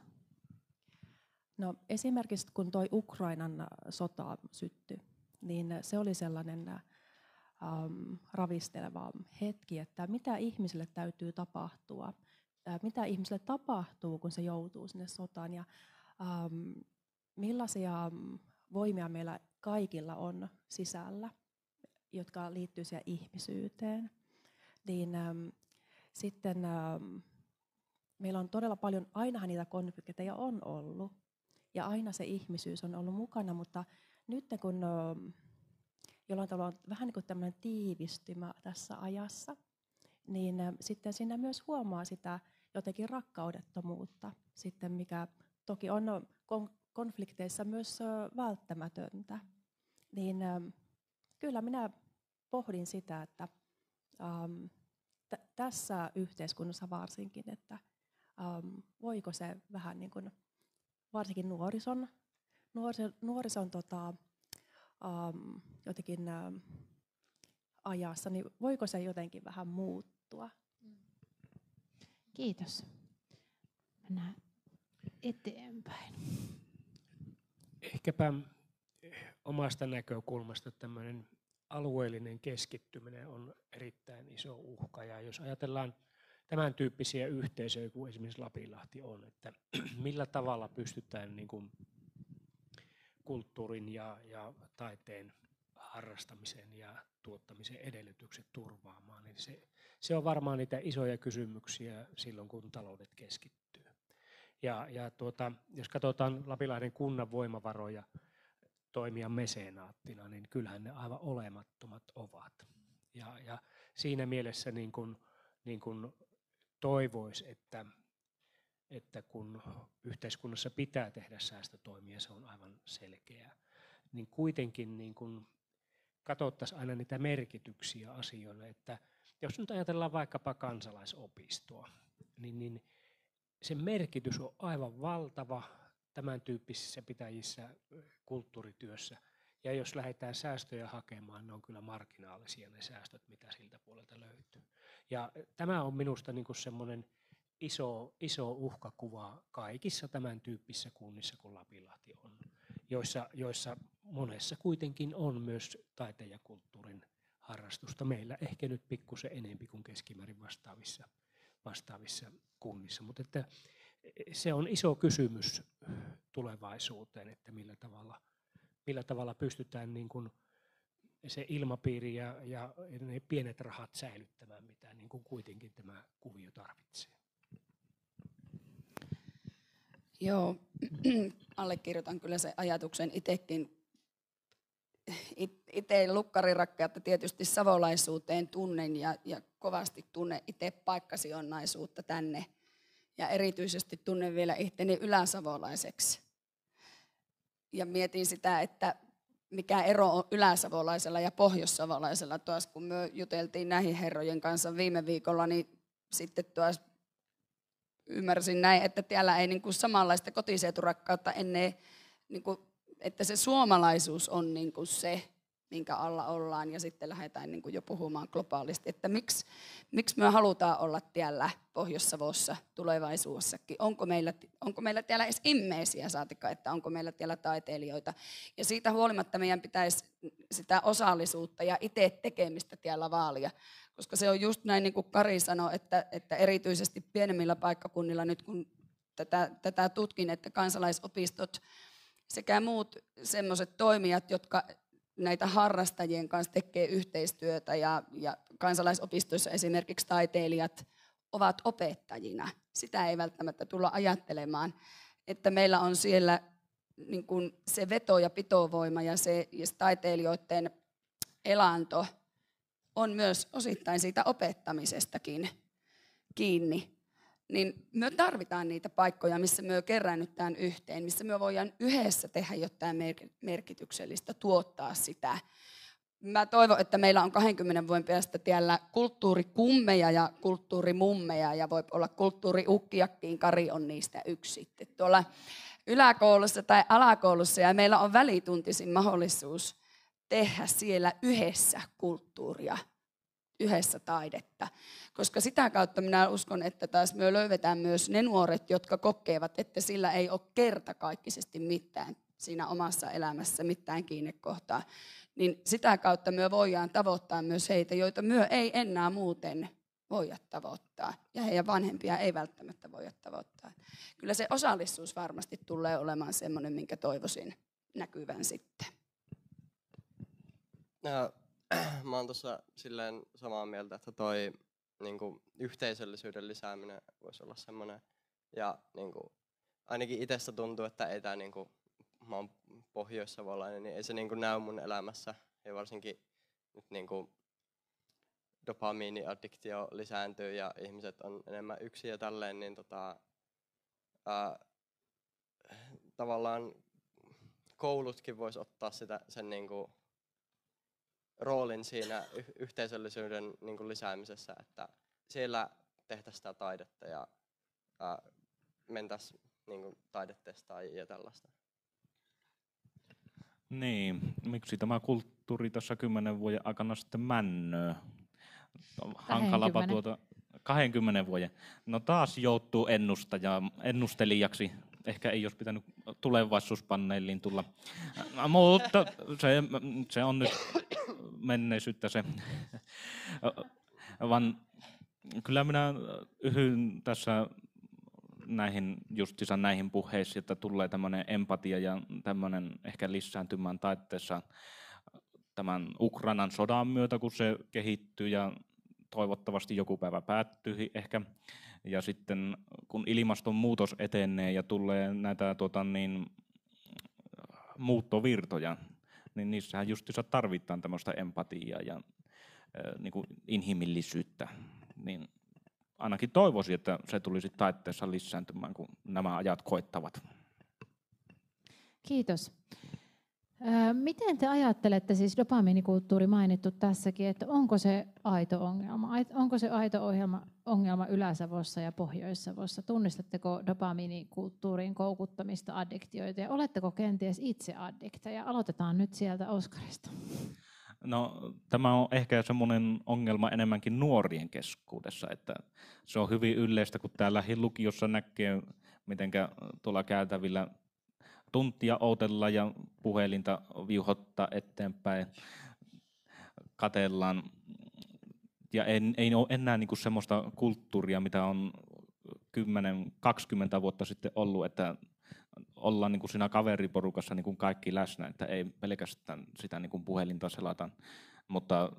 No, esimerkiksi kun toi Ukrainan sota syttyi, niin se oli sellainen ravisteleva hetki, että mitä ihmisille täytyy tapahtua, mitä ihmisille tapahtuu, kun se joutuu sinne sotaan ja millaisia voimia meillä kaikilla on sisällä, jotka liittyy siihen ihmisyyteen. Niin sitten meillä on todella paljon, ainahan niitä konflikteja on ollut ja aina se ihmisyys on ollut mukana, mutta nyt kun jollain tavalla on vähän niin kuin tämmöinen tiivistymä tässä ajassa, niin sitten siinä myös huomaa sitä jotenkin rakkaudettomuutta, sitten mikä toki on konflikteissa myös välttämätöntä. Niin kyllä minä pohdin sitä, että tässä yhteiskunnassa varsinkin, että voiko se vähän niin kuin, varsinkin nuorison jotenkin ajassa, niin voiko se jotenkin vähän muuttua? Kiitos. Mennään eteenpäin. Ehkäpä omasta näkökulmasta tämmöinen alueellinen keskittyminen on erittäin iso uhka. Ja jos ajatellaan tämän tyyppisiä yhteisöjä kuin esimerkiksi Lapinlahti on, että millä tavalla pystytään niin kuin kulttuurin ja taiteen harrastamisen ja tuottamisen edellytykset turvaamaan, niin se on varmaan niitä isoja kysymyksiä silloin, kun taloudet keskittyy. Jos katsotaan Lapinlahden kunnan voimavaroja toimia mesenaattina, niin kyllähän ne aivan olemattomat ovat. Ja siinä mielessä niin kun toivoisi, että kun yhteiskunnassa pitää tehdä säästötoimia, se on aivan selkeää, niin kuitenkin niin kun katsottaisiin aina niitä merkityksiä asioille, että jos nyt ajatellaan vaikkapa kansalaisopistoa, niin se merkitys on aivan valtava tämän tyyppisissä pitäjissä kulttuurityössä. Ja jos lähdetään säästöjä hakemaan, ne on kyllä marginaalisia ne säästöt, mitä siltä puolelta löytyy. Ja tämä on minusta niin kuin semmoinen iso uhkakuva kaikissa tämän tyyppisissä kunnissa kuin Lapinlahti on, joissa monessa kuitenkin on myös taiteen ja kulttuurin harrastusta. Meillä ehkä nyt pikkusen enemmän kuin keskimäärin vastaavissa kunnissa, mutta että se on iso kysymys tulevaisuuteen, että millä tavalla pystytään niin kuin se ilmapiiri ja ne pienet rahat säilyttämään, mitä niin kuin kuitenkin tämä kuvio tarvitsee. Joo, allekirjoitan kyllä sen ajatuksen itsekin. Itse lukkarirakkautta tietysti savolaisuuteen tunnen ja kovasti tunnen itse paikkasidonnaisuutta tänne. Ja erityisesti tunnen vielä itteni yläsavolaiseksi. Ja mietin sitä, että mikä ero on yläsavolaisella ja pohjoissavolaisella. Tuossa kun me juteltiin näihin herrojen kanssa viime viikolla, niin sitten tuossa ymmärsin näin, että täällä ei niin kuin samanlaista kotiseuturakkautta ennen, niin kuin, että se suomalaisuus on niin kuin se, minkä alla ollaan, ja sitten lähdetään niin kuin jo puhumaan globaalisti, että miksi me halutaan olla täällä Pohjois-Savossa tulevaisuudessakin. Onko meillä täällä edes immeisiä, saatika, että onko meillä täällä taiteilijoita. Ja siitä huolimatta meidän pitäisi sitä osallisuutta ja itse tekemistä täällä vaalia. Koska se on just näin, niin kuin Kari sanoi, että erityisesti pienemmillä paikkakunnilla nyt kun tätä tutkin, että kansalaisopistot sekä muut semmoiset toimijat, jotka näitä harrastajien kanssa tekee yhteistyötä ja kansalaisopistoissa esimerkiksi taiteilijat ovat opettajina. Sitä ei välttämättä tulla ajattelemaan, että meillä on siellä niin kuin se veto- ja pitovoima ja se taiteilijoiden elanto on myös osittain siitä opettamisestakin kiinni. Niin me tarvitaan niitä paikkoja, missä me keräännytään yhteen, missä me voidaan yhdessä tehdä jotain merkityksellistä, tuottaa sitä. Mä toivon, että meillä on 20 vuoden päästä täällä kulttuurikummeja ja kulttuurimummeja ja voi olla kulttuuriukkiakin, Kari on niistä yksi sitten. Tuolla yläkoulussa tai alakoulussa ja meillä on välituntisin mahdollisuus tehdä siellä yhdessä kulttuuria, yhdessä taidetta. Koska sitä kautta minä uskon, että taas me löydetään myös ne nuoret, jotka kokevat, että sillä ei ole kertakaikkisesti mitään siinä omassa elämässä, mitään kiinnekohtaa. Niin sitä kautta me voidaan tavoittaa myös heitä, joita me ei enää muuten voida tavoittaa. Ja heidän vanhempia ei välttämättä voida tavoittaa. Kyllä se osallisuus varmasti tulee olemaan semmoinen, minkä toivoisin näkyvän sitten. Mä oon tuossa silleen samaa mieltä, että toi niinku, yhteisöllisyyden lisääminen voisi olla semmoinen. Ja niinku, ainakin itsestä tuntuu, että ei tää, niinku, mä oon pohjoissavolainen, niin ei se niinku, näy mun elämässä. Ja varsinkin nyt niinku, dopamiiniaddiktio lisääntyy ja ihmiset on enemmän yksin ja tälleen, niin tavallaan koulutkin vois ottaa sen niinku, roolin siinä yhteisöllisyyden niinku, lisäämisessä, että siellä tehtäisiin sitä taidetta ja mentäisiin niinku, taidetestaan ja tällaista. Niin, miksi tämä kulttuuri tässä 10 vuoden aikana sitten männöö? Hankalapa 20 vuoden. No taas joutuu ennustelijaksi. Ehkä ei olisi pitänyt tulevaisuuspaneeliin tulla. Mutta se on nyt menneisyyttä se. Vaan kyllä minä yhdyn tässä näihin puheisiin, että tulee tämmöinen empatia ja tämmöinen ehkä lisääntymään taiteessa tämän Ukrainan sodan myötä, kun se kehittyy ja toivottavasti joku päivä päättyy ehkä. Ja sitten kun ilmastonmuutos etenee ja tulee näitä muuttovirtoja, niin niissähän justiinsa tarvitaan tämmöistä empatiaa ja niin kuin inhimillisyyttä. Niin ainakin toivoisin, että se tulisi taiteessa lisääntymään, kun nämä ajat koittavat. Kiitos. Miten te ajattelette, siis dopamiinikulttuuri mainittu tässäkin, että onko se aito ongelma? Onko se aito ongelma Ylä-Savossa ja Pohjois-Savossa? Tunnistatteko dopamiinikulttuurin koukuttamista, addiktioita ja oletteko kenties itse addikteja? Aloitetaan nyt sieltä Oskarista. No, tämä on ehkä semmoinen ongelma enemmänkin nuorien keskuudessa, että se on hyvin yleistä, kun täällä lukiossa näkee, mitenkä tuolla käytävillä tuntia ootella ja puhelinta viuhottaa eteenpäin, katellaan. Ja ei ole enää niinku semmoista kulttuuria, mitä on 10-20 vuotta sitten ollut, että ollaan niinku siinä kaveriporukassa niinku kaikki läsnä, että ei pelkästään sitä niinku puhelinta selata. Mutta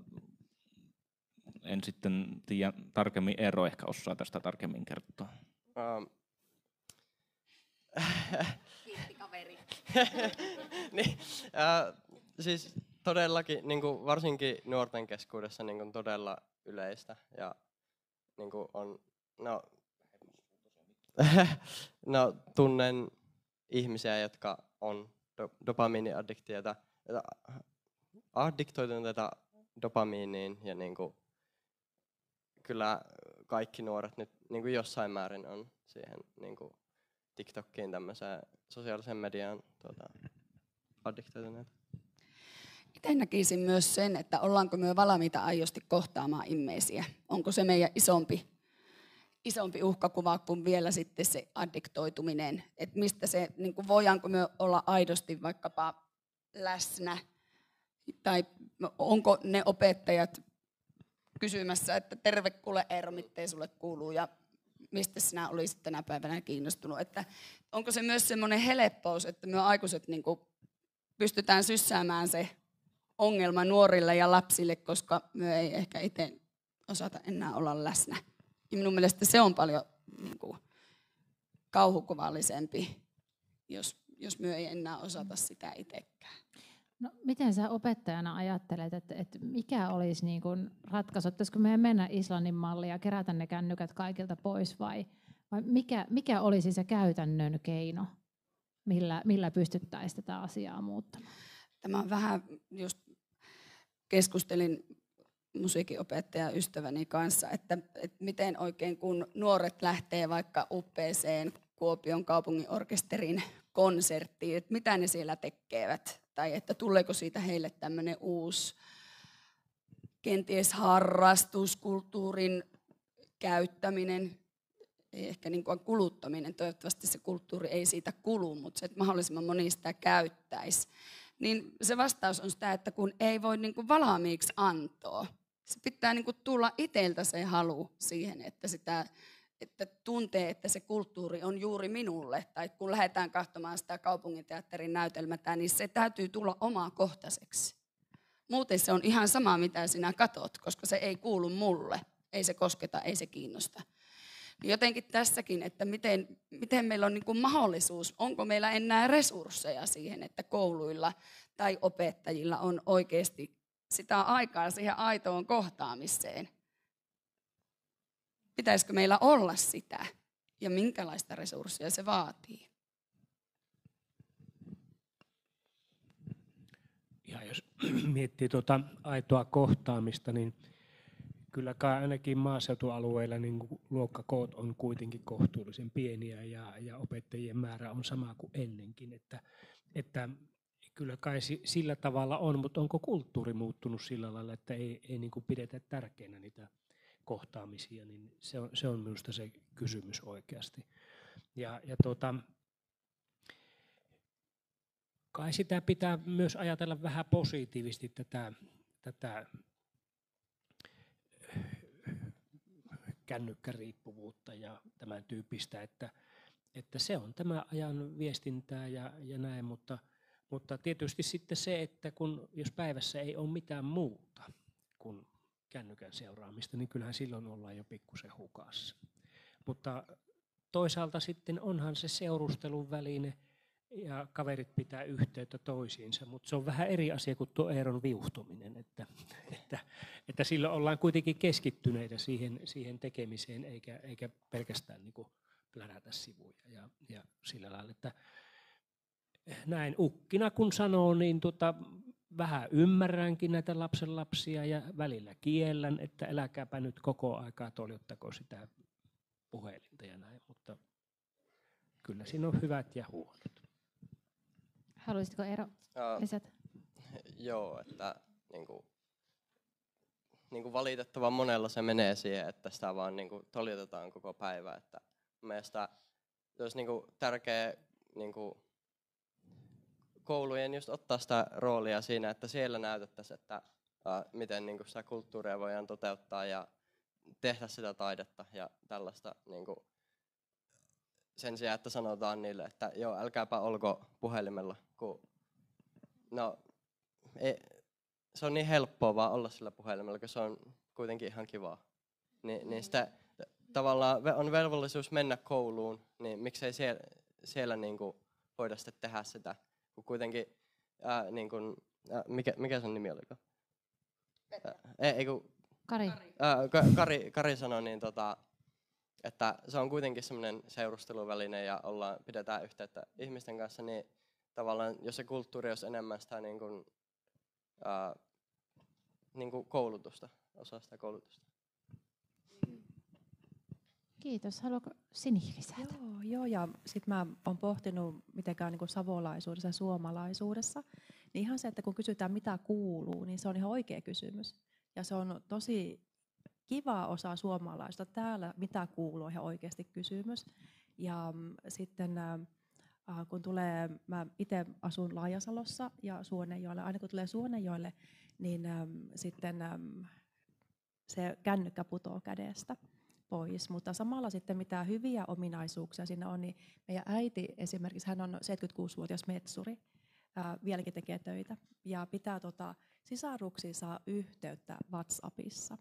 en sitten tiedä tarkemmin, Eero ehkä osaa tästä tarkemmin kertoa. Kiitti kaveri. Niin, siis todellakin niinku varsinkin nuorten keskuudessa niinku todella yleistä ja niinku on no tunnen ihmisiä, jotka on dopamiiniaddiktoituneita dopamiiniin ja niinku kyllä kaikki nuoret nyt niinku jossain määrin on siihen niinku TikTokiin tämmöiseen sosiaaliseen mediaan addiktoituneita. Itse näkisin myös sen, että ollaanko me valmiita aiosti kohtaamaan ihmisiä. Onko se meidän isompi uhkakuva kuin vielä sitten se addiktoituminen. Että mistä se, niin kuin voidaanko me olla aidosti vaikkapa läsnä. Tai onko ne opettajat kysymässä, että terve kuule Eero, mitteen sulle kuuluu ja mistä sinä olisit tänä päivänä kiinnostunut. Että onko se myös semmoinen helppous, että me aikuiset niin kuin pystytään syssäämään se ongelma nuorille ja lapsille, koska me ei ehkä itse osata enää olla läsnä. Ja minun mielestä se on paljon niin kuin kauhukuvallisempi, jos me ei enää osata sitä itsekään. No, miten sä opettajana ajattelet, että mikä olisi niin kuin ratkaisu? Ottaisiko meidän mennä Islannin mallia ja kerätä ne kännykät kaikilta pois vai mikä olisi se käytännön keino, millä pystyttäisiin tätä asiaa muuttamaan? Tämä on vähän, just keskustelin musiikinopettajan ystäväni kanssa, että miten oikein kun nuoret lähtee vaikka UPC:n Kuopion kaupungin orkesterin konserttiin, että mitä ne siellä tekevät, tai että tuleeko siitä heille tämmöinen uusi kenties harrastus, kulttuurin käyttäminen, ei ehkä niin kuin kuluttaminen, toivottavasti se kulttuuri ei siitä kulu, mutta se, että mahdollisimman moni sitä käyttäisi. Niin se vastaus on sitä, että kun ei voi niin kuin valmiiksi antaa, se pitää niin kuin tulla itseltä se halu siihen, että tuntee, että se kulttuuri on juuri minulle. Tai kun lähdetään katsomaan sitä kaupunginteatterin näytelmätä, niin se täytyy tulla omakohtaiseksi. Muuten se on ihan sama, mitä sinä katot, koska se ei kuulu mulle. Ei se kosketa, ei se kiinnosta. Jotenkin tässäkin, että miten meillä on niin kuin mahdollisuus, onko meillä enää resursseja siihen, että kouluilla tai opettajilla on oikeasti sitä aikaa siihen aitoon kohtaamiseen. Pitäisikö meillä olla sitä ja minkälaista resursseja se vaatii? Ja jos miettii tuota aitoa kohtaamista, niin kyllä kai ainakin maaseutualueilla niin luokkakoot on kuitenkin kohtuullisen pieniä ja opettajien määrä on sama kuin ennenkin. Että kyllä kai sillä tavalla on, mutta onko kulttuuri muuttunut sillä lailla, että ei niin kuin pidetä tärkeänä niitä kohtaamisia, niin se on minusta se kysymys oikeasti. Kai sitä pitää myös ajatella vähän positiivisesti tätä kännykkäriippuvuutta ja tämän tyyppistä, että se on tämän ajan viestintää ja näin, mutta tietysti sitten se, että jos päivässä ei ole mitään muuta kuin kännykän seuraamista, niin kyllähän silloin ollaan jo pikkusen hukassa. Mutta toisaalta sitten onhan se seurustelun väline ja kaverit pitää yhteyttä toisiinsa, mutta se on vähän eri asia kuin tuo Eeron viuhtuminen, että silloin ollaan kuitenkin keskittyneitä siihen tekemiseen eikä pelkästään niin kuin plärätä sivuja ja sillä lailla, että näin ukkina kun sanoo, niin vähän ymmärränkin näitä lapsenlapsia ja välillä kiellän, että eläkääpä nyt koko aikaa toljottako sitä puhelinta ja näin, mutta kyllä siinä on hyvät ja huonot. Haluaisitko Eero lisätä? Joo, että niinku valitettavan monella se menee siihen, että sitä vaan niinku toljotetaan koko päivä. Että mielestäni olisi niinku tärkeä niinku koulujen just ottaa sitä roolia siinä, että siellä näytettäisiin, että miten niinku sitä kulttuuria voidaan toteuttaa ja tehdä sitä taidetta ja tällaista niinku, sen sijaan, että sanotaan niille, että joo, älkääpä olko puhelimella, kun se on niin helppoa vaan olla sillä puhelimella, kun se on kuitenkin ihan kivaa. Niin sitä tavallaan on velvollisuus mennä kouluun, niin miksei siellä niinku voida sitten tehdä sitä, kun kuitenkin mikä sen nimi oliko? Kari sanoi niin että se on kuitenkin semmoinen seurusteluväline ja pidetään yhteyttä ihmisten kanssa, niin tavallaan jos se kulttuuri olisi enemmän sitä niin kuin koulutusta, osa sitä koulutusta. Kiitos. Haluatko Sini lisätä? Joo, ja sitten mä oon pohtinut mitenkään niin savolaisuudessa ja suomalaisuudessa, niin ihan se, että kun kysytään mitä kuuluu, niin se on ihan oikea kysymys. Ja se on tosi kiva osa suomalaista. Täällä mitä kuuluu on ihan oikeasti kysymys. Ja sitten kun mä itse asun Laajasalossa ja Suonenjoelle, aina kun tulee Suonenjoelle, niin sitten se kännykkä putoo kädestä pois. Mutta samalla sitten mitä hyviä ominaisuuksia siinä on, niin meidän äiti esimerkiksi, hän on 76-vuotias metsuri, vieläkin tekee töitä ja pitää sisaruksiinsa yhteyttä WhatsAppissa.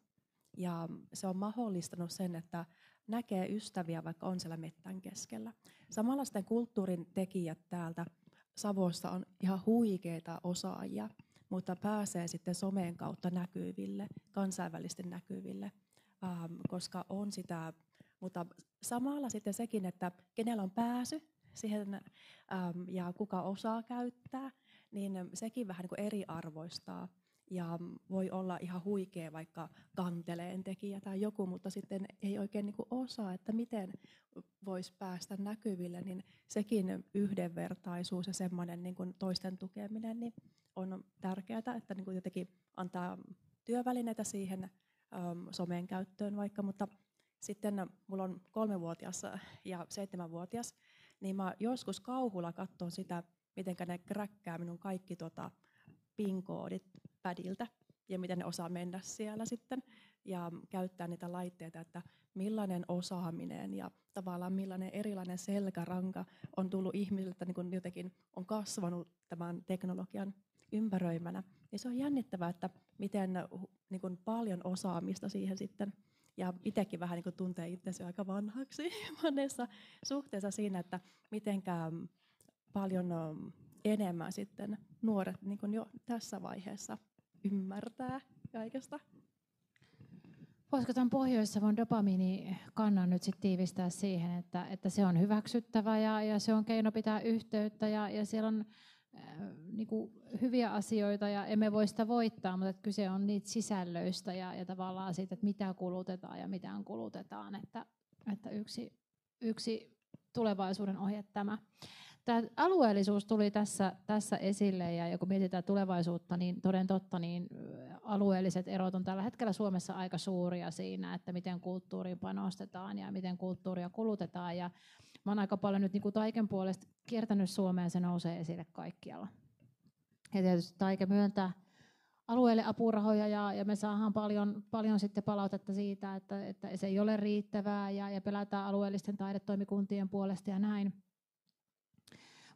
Ja se on mahdollistanut sen, että näkee ystäviä, vaikka on siellä mettän keskellä. Samalla sitten kulttuurin tekijät täältä Savossa on ihan huikeita osaajia, mutta pääsee sitten somen kautta näkyville, kansainvälisten näkyville, koska on sitä, mutta samalla sitten sekin, että kenellä on pääsy siihen ja kuka osaa käyttää, niin sekin vähän niin kuin eriarvoistaa. ja voi olla ihan huikea vaikka kanteleen tekijä tai joku, mutta sitten ei oikein niin kuin osaa, että miten voisi päästä näkyville, niin sekin yhdenvertaisuus ja semmoinen niin kuin toisten tukeminen niin on tärkeää, että niin kuin jotenkin antaa työvälineitä siihen somen käyttöön vaikka, mutta sitten mulla on 3-vuotias ja 7-vuotias, niin mä joskus kauhulla katson sitä, miten ne kräkkää minun kaikki PIN-koodit pädiltä ja miten ne osaa mennä siellä sitten ja käyttää niitä laitteita, että millainen osaaminen ja tavallaan millainen erilainen selkäranka on tullut ihmisiltä, niin kun jotenkin on kasvanut tämän teknologian ympäröimänä. Ja se on jännittävää, että miten niin kun paljon osaamista siihen sitten, ja itsekin vähän niin kun tuntee itsensä aika vanhaksi monessa suhteessa siinä, että mitenkään paljon enemmän sitten nuoret niin kun jo tässä vaiheessa ymmärtää kaikesta. Voisiko tämän Pohjois-Savon dopamiinikannan nyt sit tiivistää siihen, että se on hyväksyttävä ja se on keino pitää yhteyttä ja siellä on niinku hyviä asioita ja emme voi sitä voittaa, mutta kyse on niitä sisällöistä ja tavallaan siitä, että mitä kulutetaan ja mitään kulutetaan, että yksi tulevaisuuden ohje tämä. Tämä alueellisuus tuli tässä esille ja kun mietitään tulevaisuutta, niin toden totta, niin alueelliset erot on tällä hetkellä Suomessa aika suuria siinä, että miten kulttuuriin panostetaan ja miten kulttuuria kulutetaan. Ja mä oon aika paljon nyt niin kuin Taiken puolesta kiertänyt Suomea ja se nousee esille kaikkialla. Ja tietysti Taike myöntää alueelle apurahoja ja me saadaan paljon sitten palautetta siitä, että se ei ole riittävää ja pelätään alueellisten taidetoimikuntien puolesta ja näin.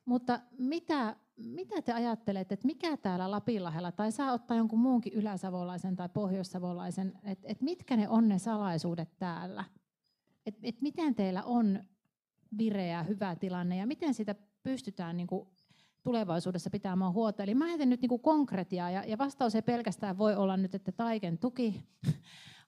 Mutta mitä te ajattelette, että mikä täällä Lapinlahdella, tai saa ottaa jonkun muunkin yläsavolaisen tai pohjoissavolaisen, että mitkä ne on ne salaisuudet täällä? Et miten teillä on vireä, hyvä tilanne ja miten sitä pystytään niin kuin tulevaisuudessa pitämään huolta? Eli mä ajattelin nyt niin kuin konkretiaa ja vastaus ei pelkästään voi olla nyt, että Taiken tuki,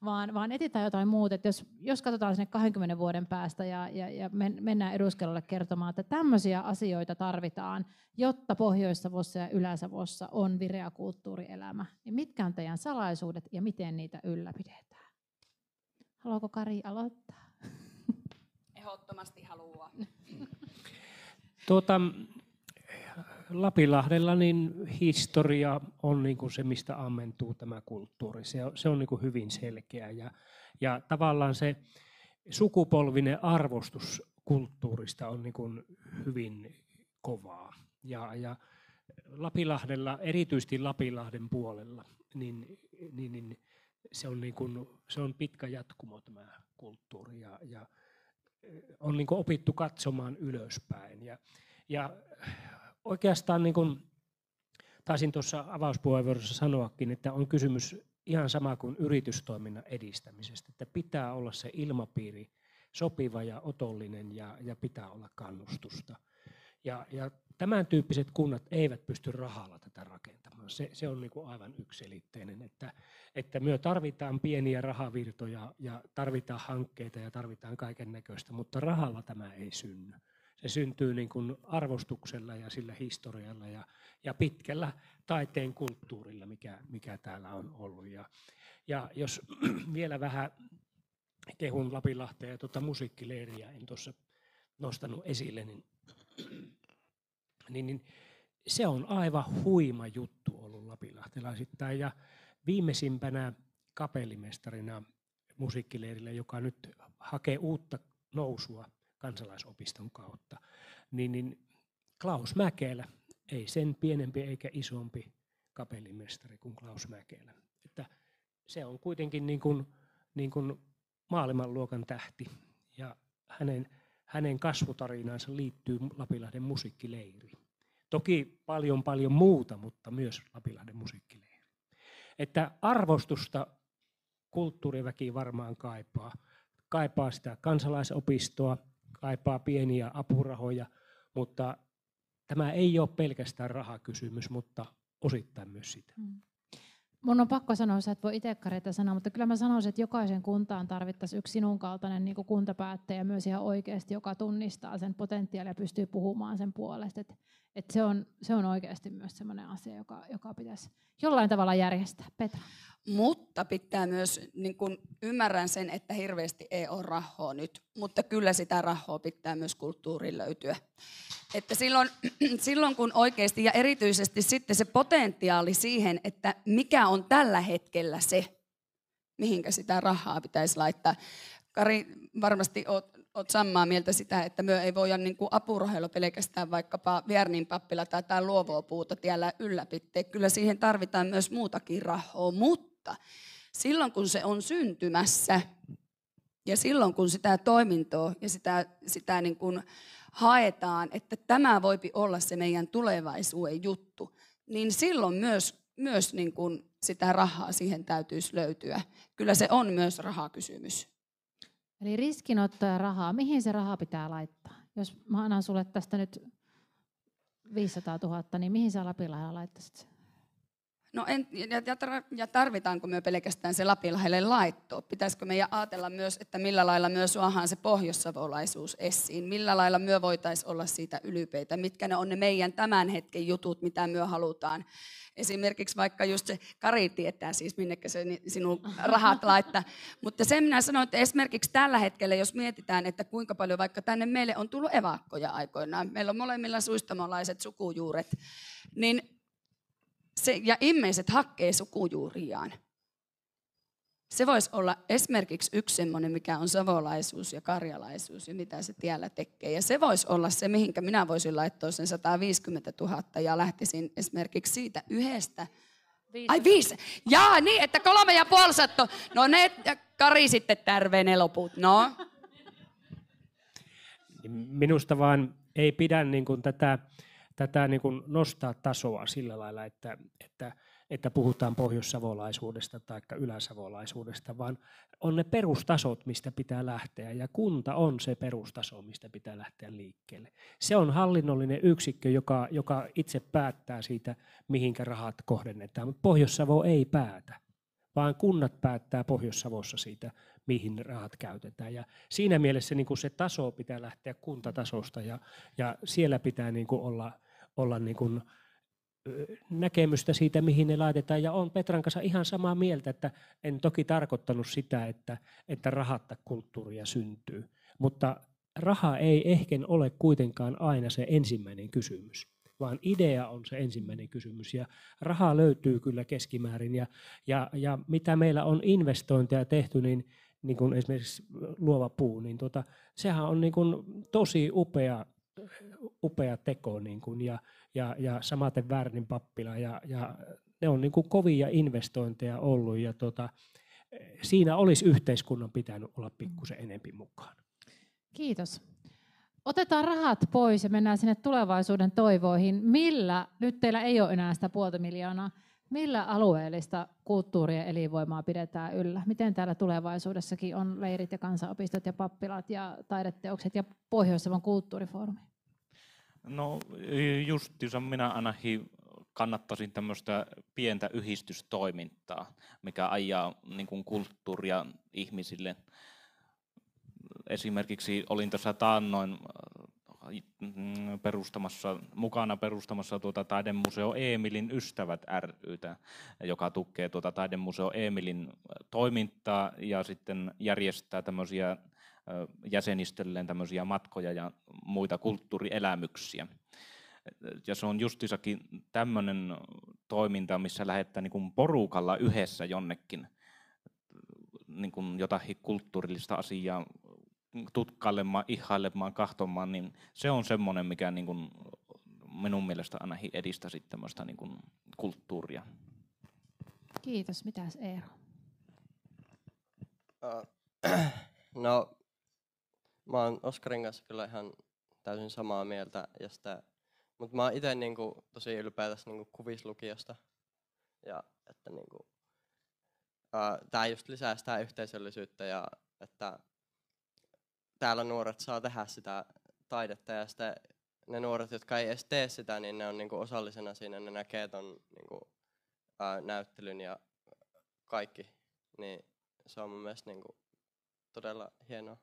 vaan etsitään jotain muuta. Että jos katsotaan sinne 20 vuoden päästä ja mennään Eduskelolle kertomaan, että tämmöisiä asioita tarvitaan, jotta Pohjois-Savossa ja Ylä-Savossa on vireä kulttuurielämä, niin mitkä on teidän salaisuudet ja miten niitä ylläpidetään? Haluaako Kari aloittaa? Ehdottomasti haluaa. Lapinlahdella niin historia on niin kuin se, mistä ammentuu tämä kulttuuri. Se on niin kuin hyvin selkeä ja tavallaan se sukupolvinen arvostus kulttuurista on niin kuin hyvin kovaa. Ja Lapinlahdella, erityisesti Lapinlahden puolella, niin se on pitkä jatkumo tämä kulttuuri ja on niin kuin opittu katsomaan ylöspäin. Ja oikeastaan niin kuin taisin tuossa avauspuheenvuorossa sanoakin, että on kysymys ihan sama kuin yritystoiminnan edistämisestä, että pitää olla se ilmapiiri sopiva ja otollinen ja pitää olla kannustusta. Ja tämän tyyppiset kunnat eivät pysty rahalla tätä rakentamaan. Se on niin kuin aivan yksiselitteinen, että me tarvitaan pieniä rahavirtoja ja tarvitaan hankkeita ja tarvitaan kaiken näköistä, mutta rahalla tämä ei synny. Se syntyy niin kuin arvostuksella ja sillä historialla ja pitkällä taiteen kulttuurilla, mikä täällä on ollut. Ja jos vielä vähän kehun Lapinlahtea ja musiikkileiriä en tuossa nostanut esille, niin se on aivan huima juttu ollut lapinlahtelaisittain. Ja viimeisimpänä kapellimestarina musiikkileirillä, joka nyt hakee uutta nousua kansalaisopiston kautta, niin Klaus Mäkelä, ei sen pienempi eikä isompi kapellimestari kuin Klaus Mäkelä. Että se on kuitenkin niin kuin maailmanluokan tähti ja hänen kasvutarinansa liittyy Lapinlahden musiikkileiri. Toki paljon muuta, mutta myös Lapinlahden musiikkileiri. Että arvostusta kulttuuriväki varmaan kaipaa sitä kansalaisopistoa, kaipaa pieniä apurahoja, mutta tämä ei ole pelkästään rahakysymys, mutta osittain myös sitä. Mun on pakko sanoa, että et voi itse Karita sanoa, mutta kyllä mä sanoisin, että jokaisen kuntaan tarvittaisiin yksi sinun kaltainen niin kuin kuntapäättäjä myös ihan oikeasti, joka tunnistaa sen potentiaalia ja pystyy puhumaan sen puolesta. Et se on oikeasti myös sellainen asia, joka pitäisi jollain tavalla järjestää. Petra. Mutta pitää myös, niin kun ymmärrän sen, että hirveästi ei ole rahaa nyt, mutta kyllä sitä rahaa pitää myös kulttuuriin löytyä. Että silloin kun oikeasti ja erityisesti sitten se potentiaali siihen, että mikä on tällä hetkellä se, mihinkä sitä rahaa pitäisi laittaa. Kari, varmasti olet samaa mieltä sitä, että me ei voida niin kuin apurahoilla pelkästään vaikkapa Viernin pappila tai jotain luovaa puuta tiellä ylläpitää. Kyllä siihen tarvitaan myös muutakin rahaa, mutta silloin kun se on syntymässä ja silloin kun sitä toimintoa ja sitä niin kuin haetaan, että tämä voipi olla se meidän tulevaisuuden juttu, niin silloin myös niin kuin sitä rahaa siihen täytyisi löytyä. Kyllä se on myös rahakysymys. Eli riskinotto ja rahaa. Mihin se raha pitää laittaa? Jos mä annan sulle tästä nyt 500 000, niin mihin sä Lapinlahdella laittaisit sen? No ja tarvitaanko me pelkästään se Lapinlahdelle laittoa? Pitäisikö meidän ajatella myös, että millä lailla myös suohaan se pohjoissavolaisuus esiin? Millä lailla me voitaisiin olla siitä ylpeitä? Mitkä ne on ne meidän tämän hetken jutut, mitä me halutaan? Esimerkiksi vaikka just se Kari tietää siis, minnekä se sinun rahat laittaa. Mutta sen minä sanoin, että esimerkiksi tällä hetkellä, jos mietitään, että kuinka paljon vaikka tänne meille on tullut evakkoja aikoinaan. Meillä on molemmilla suistamolaiset sukujuuret. Niin ja ihmiset hakkee sukujuuriaan. Se voisi olla esimerkiksi yksi semmoinen, mikä on savolaisuus ja karjalaisuus ja mitä se tiellä tekee. Ja se voisi olla se, mihinkä minä voisin laittaa sen 150 000 ja lähtisin esimerkiksi siitä yhdestä. 5. Jaa, niin, että 3,5. No ne, Kari sitten tärvee ne loput. No. Minusta vaan ei pidä niin kuin tätä niin kuin nostaa tasoa sillä lailla, että puhutaan pohjoissavolaisuudesta tai yläsavolaisuudesta, vaan on ne perustasot, mistä pitää lähteä, ja kunta on se perustaso, mistä pitää lähteä liikkeelle. Se on hallinnollinen yksikkö, joka itse päättää siitä, mihinkä rahat kohdennetaan, mutta Pohjois-Savo ei päätä, vaan kunnat päättää Pohjois-Savossa siitä, mihin rahat käytetään. Ja siinä mielessä niin kuin se taso pitää lähteä kuntatasosta, ja siellä pitää niin kuin olla niin kuin näkemystä siitä, mihin ne laitetaan. Ja olen Petran kanssa ihan samaa mieltä, että en toki tarkoittanut sitä, että rahatta kulttuuria syntyy. Mutta raha ei ehkä ole kuitenkaan aina se ensimmäinen kysymys, vaan idea on se ensimmäinen kysymys. Ja rahaa löytyy kyllä keskimäärin. Ja mitä meillä on investointeja tehty, niin kuin esimerkiksi luova puu, niin sehän on niin kuin tosi upea teko, niin kuin, ja samaten Värnin pappila, ja ne on niin kuin kovia investointeja ollut, ja siinä olisi yhteiskunnan pitänyt olla pikkusen enempi mukaan. Kiitos. Otetaan rahat pois ja mennään sinne tulevaisuuden toivoihin. Nyt teillä ei ole enää sitä 500 000, millä alueellista kulttuuria ja elinvoimaa pidetään yllä? Miten täällä tulevaisuudessakin on leirit ja kansanopistot ja pappilat ja taideteokset ja Pohjois-Savon kulttuurifoorumi? No justiinsa minä ainakin kannattaisin tämmöistä pientä yhdistystoimintaa, mikä ajaa niin kuin kulttuuria ihmisille. Esimerkiksi olin tässä taannoin mukana perustamassa Taidemuseo Eemilin Ystävät ry:tä, joka tukee Taidemuseo Eemilin toimintaa ja sitten järjestää tämmöisiä jäsenistölleen tämmöisiä matkoja ja muita kulttuurielämyksiä. Ja se on justiinsakin tämmöinen toiminta, missä lähdetään niin kuin porukalla yhdessä jonnekin niin kuin jotakin kulttuurillista asiaa tutkailemaan, ihailemaan, kahtomaan, niin se on semmoinen, mikä niin kuin minun mielestä ainakin edistäisi tämmöistä niin kuin kulttuuria. Kiitos. Mitäs Eero? No, mä oon Oskarin kanssa kyllä ihan täysin samaa mieltä, mutta mä oon itse niinku tosi ylpeä tästä niinku kuvislukiosta. Ja että niinku, tää just lisää sitä yhteisöllisyyttä ja että täällä nuoret saa tehdä sitä taidetta ja sitten ne nuoret, jotka ei edes tee sitä, niin ne on niinku osallisena siinä, ne näkee ton niinku, näyttelyn ja kaikki. Niin se on mun mielestä niinku todella hienoa.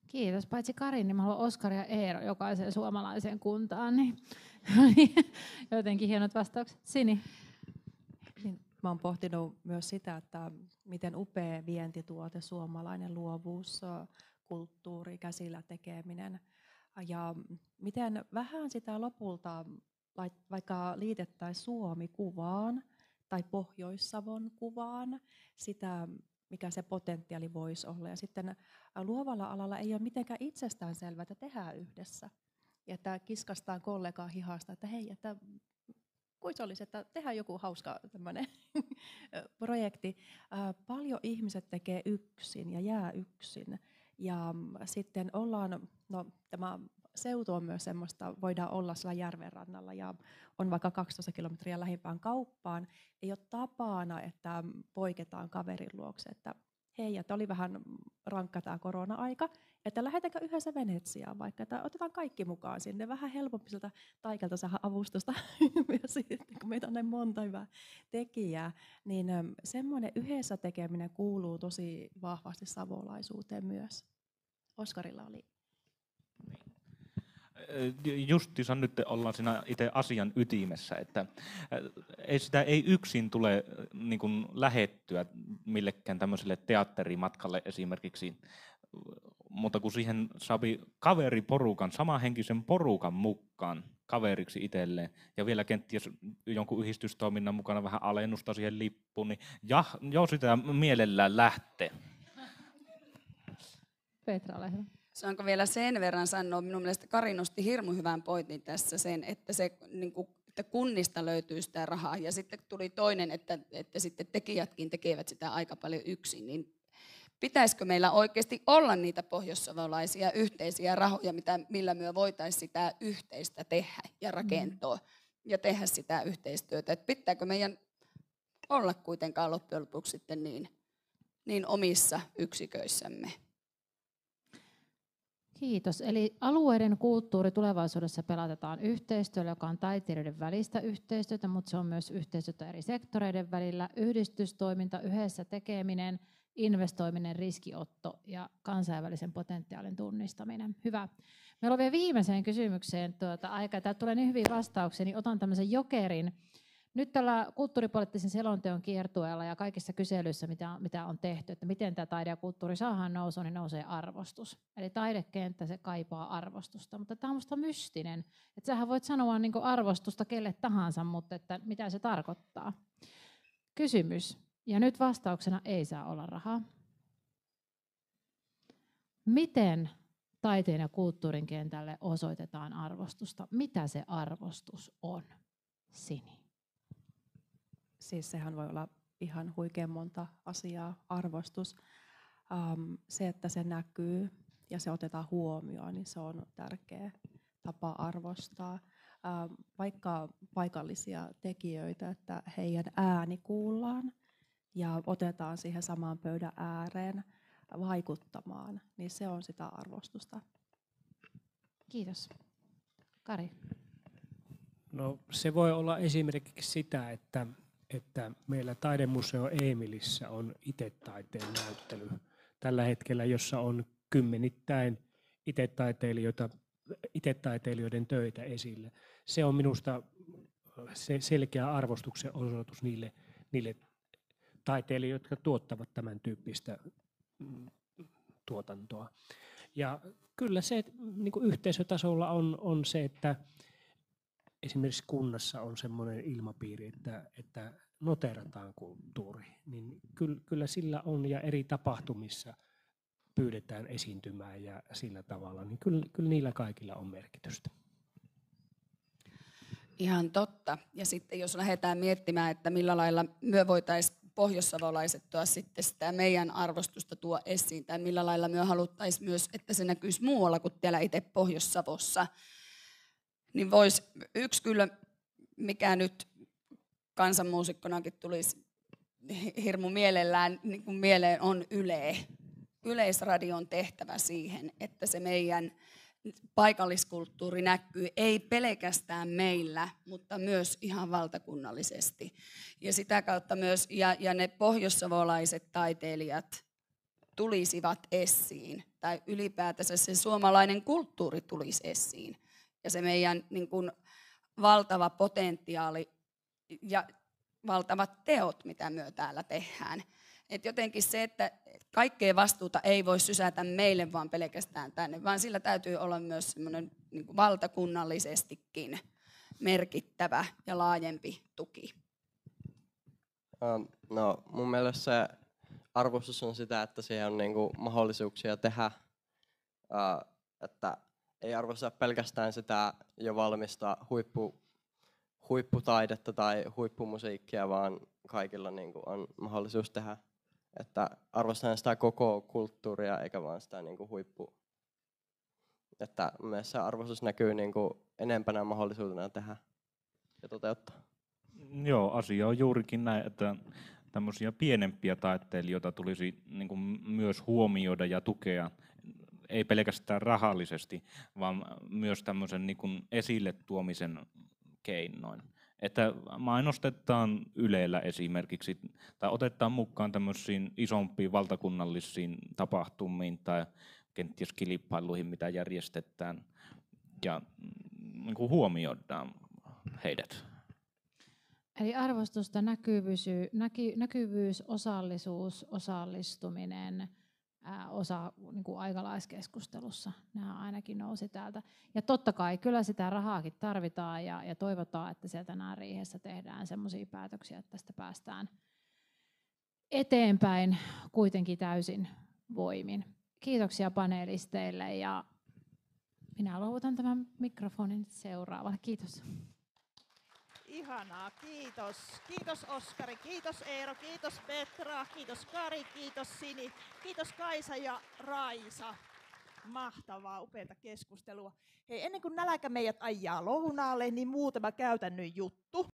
Kiitos. Paitsi Karin, niin mä haluan Oskar ja Eero jokaiseen suomalaiseen kuntaan. Niin jotenkin hienot vastaukset. Sini. Niin, mä oon pohtinut myös sitä, että miten upea vientituote suomalainen luovuus, kulttuuri, käsillä tekeminen ja miten vähän sitä lopulta vaikka liitettäisiin Suomi-kuvaan tai Pohjois-Savon kuvaan, sitä mikä se potentiaali voisi olla. Ja sitten luovalla alalla ei ole mitenkään itsestäänselvää, että tehdään yhdessä. Ja että kiskastaan kollegaa hihasta, että hei, että kuinka olisi, että tehdään joku hauska tämmöinen projekti. Paljon ihmiset tekee yksin ja jää yksin. Ja sitten tämä seutu on myös semmoista, voidaan olla siellä järven rannalla ja on vaikka 12 kilometriä lähimpään kauppaan. Ei ole tapana, että poiketaan kaverin luokse, että hei, että oli vähän rankka tämä korona-aika, että lähdetäänkö yhdessä Venetsiaan vaikka, että otetaan kaikki mukaan sinne. Vähän helpompi siltä Taikelta saada avustusta myös sitten, kun meitä on näin monta hyvää tekijää. Niin semmoinen yhdessä tekeminen kuuluu tosi vahvasti savolaisuuteen myös. Oskarilla oli. Justiinsa nyt ollaan siinä itse asian ytimessä, että sitä ei yksin tule niin kuin lähettyä millekään tämmöiselle teatterimatkalle esimerkiksi, mutta kun siihen saapi kaveriporukan, samanhenkisen porukan mukaan kaveriksi itselleen ja vielä kenties jonkun yhdistystoiminnan mukana vähän alennusta siihen lippuun, niin jo sitä mielellään lähtee. Petra, ole hyvä. Saanko vielä sen verran sanoa, minun mielestä Kari nosti hirmu hyvän pointin tässä sen, että, että kunnista löytyy sitä rahaa ja sitten tuli toinen, että sitten tekijätkin tekevät sitä aika paljon yksin, niin pitäisikö meillä oikeasti olla niitä pohjoissavolaisia yhteisiä rahoja, millä me voitaisiin sitä yhteistä tehdä ja rakentaa ja tehdä sitä yhteistyötä, että pitääkö meidän olla kuitenkaan loppujen lopuksi sitten niin omissa yksiköissämme. Kiitos. Eli alueiden kulttuuri tulevaisuudessa pelatetaan yhteistyöllä, joka on taiteilijoiden välistä yhteistyötä, mutta se on myös yhteistyötä eri sektoreiden välillä, yhdistystoiminta, yhdessä tekeminen, investoiminen, riskiotto ja kansainvälisen potentiaalin tunnistaminen. Hyvä. Meillä on vielä viimeiseen kysymykseen aika. Täällä tulee niin hyviä vastauksia, niin otan tämmöisen jokerin. Nyt tällä kulttuuripoliittisen selonteon kiertueella ja kaikissa kyselyissä, mitä on tehty, että miten tämä taide ja kulttuuri saadaan nousuun, niin nousee arvostus. Eli taidekenttä, se kaipaa arvostusta, mutta tämä on minusta mystinen. Että sähän voit sanoa niin kuin arvostusta kelle tahansa, mutta että mitä se tarkoittaa. Kysymys, ja nyt vastauksena ei saa olla rahaa. Miten taiteen ja kulttuurin kentälle osoitetaan arvostusta? Mitä se arvostus on? Sini. Siis sehän voi olla ihan huikean monta asiaa, arvostus. Se, että se näkyy ja se otetaan huomioon, niin se on tärkeä tapa arvostaa. Vaikka paikallisia tekijöitä, että heidän ääni kuullaan ja otetaan siihen samaan pöydän ääreen vaikuttamaan, niin se on sitä arvostusta. Kiitos. Kari. No, se voi olla esimerkiksi sitä, että meillä Taidemuseo Eemilissä on itetaiteen näyttely tällä hetkellä, jossa on kymmenittäin itetaiteilijoiden töitä esillä. Se on minusta se selkeä arvostuksen osoitus niille taiteilijoille, jotka tuottavat tämän tyyppistä tuotantoa. Ja kyllä se niin kuin yhteisötasolla on se, että esimerkiksi kunnassa on semmoinen ilmapiiri, että noterataan kulttuuri, niin kyllä sillä on ja eri tapahtumissa pyydetään esiintymään ja sillä tavalla, niin kyllä niillä kaikilla on merkitystä. Ihan totta. Ja sitten jos lähdetään miettimään, että millä lailla me voitaisiin pohjoissavolaiset tuoda sitten sitä meidän arvostusta tuo esiin, tai millä lailla me haluttaisiin myös, että se näkyisi muualla kuin täällä itse Pohjois-Savossa, niin voisi yksi kyllä, mikä nyt kansanmuusikkonakin tulisi hirmu mielellään niin kuin mieleen, on Yleisradion tehtävä siihen, että se meidän paikalliskulttuuri näkyy ei pelkästään meillä, mutta myös ihan valtakunnallisesti. Ja sitä kautta myös, ja ne pohjoissavolaiset taiteilijat tulisivat esiin, tai ylipäätänsä se suomalainen kulttuuri tulisi esiin. Ja se meidän niin kuin valtava potentiaali ja valtavat teot, mitä me täällä tehdään. Et jotenkin se, että kaikkea vastuuta ei voi sysätä meille vaan pelkästään tänne, vaan sillä täytyy olla myös semmoinen niin kuin valtakunnallisestikin merkittävä ja laajempi tuki. No, mun mielestä se arvostus on sitä, että siihen on niinku mahdollisuuksia tehdä, että ei arvosteta pelkästään sitä jo valmista huipputaidetta tai huippumusiikkia, vaan kaikilla niinku on mahdollisuus tehdä. Että arvostetaan sitä koko kulttuuria eikä vaan sitä niinku että se arvostus näkyy niinku enempänä mahdollisuutena tehdä ja toteuttaa. Joo, asia on juurikin näin, että tämmöisiä pienempiä taiteilijoita tulisi niin kuin myös huomioida ja tukea, ei pelkästään rahallisesti, vaan myös tämmöisen niin kuin esille tuomisen keinoin. Että mainostetaan Ylellä esimerkiksi, tai otetaan mukaan tämmöisiin isompiin valtakunnallisiin tapahtumiin tai kenties kilpailuihin, mitä järjestetään, ja niin kuin huomioidaan heidät. Eli arvostusta, näkyvyys, osallisuus, osallistuminen, niin kuin aikalaiskeskustelussa. Nämä ainakin nousi täältä. Ja totta kai kyllä sitä rahaakin tarvitaan ja toivotaan, että sieltä tänään riihessä tehdään sellaisia päätöksiä, että tästä päästään eteenpäin kuitenkin täysin voimin. Kiitoksia panelisteille ja minä luovutan tämän mikrofonin seuraavalle. Kiitos. Ihanaa, kiitos. Kiitos Oskari, kiitos Eero, kiitos Petra, kiitos Kari, kiitos Sini, kiitos Kaisa ja Raisa. Mahtavaa, upeata keskustelua. Hei, ennen kuin nälkä meidät ajaa lounaalle, niin muutama käytännön juttu.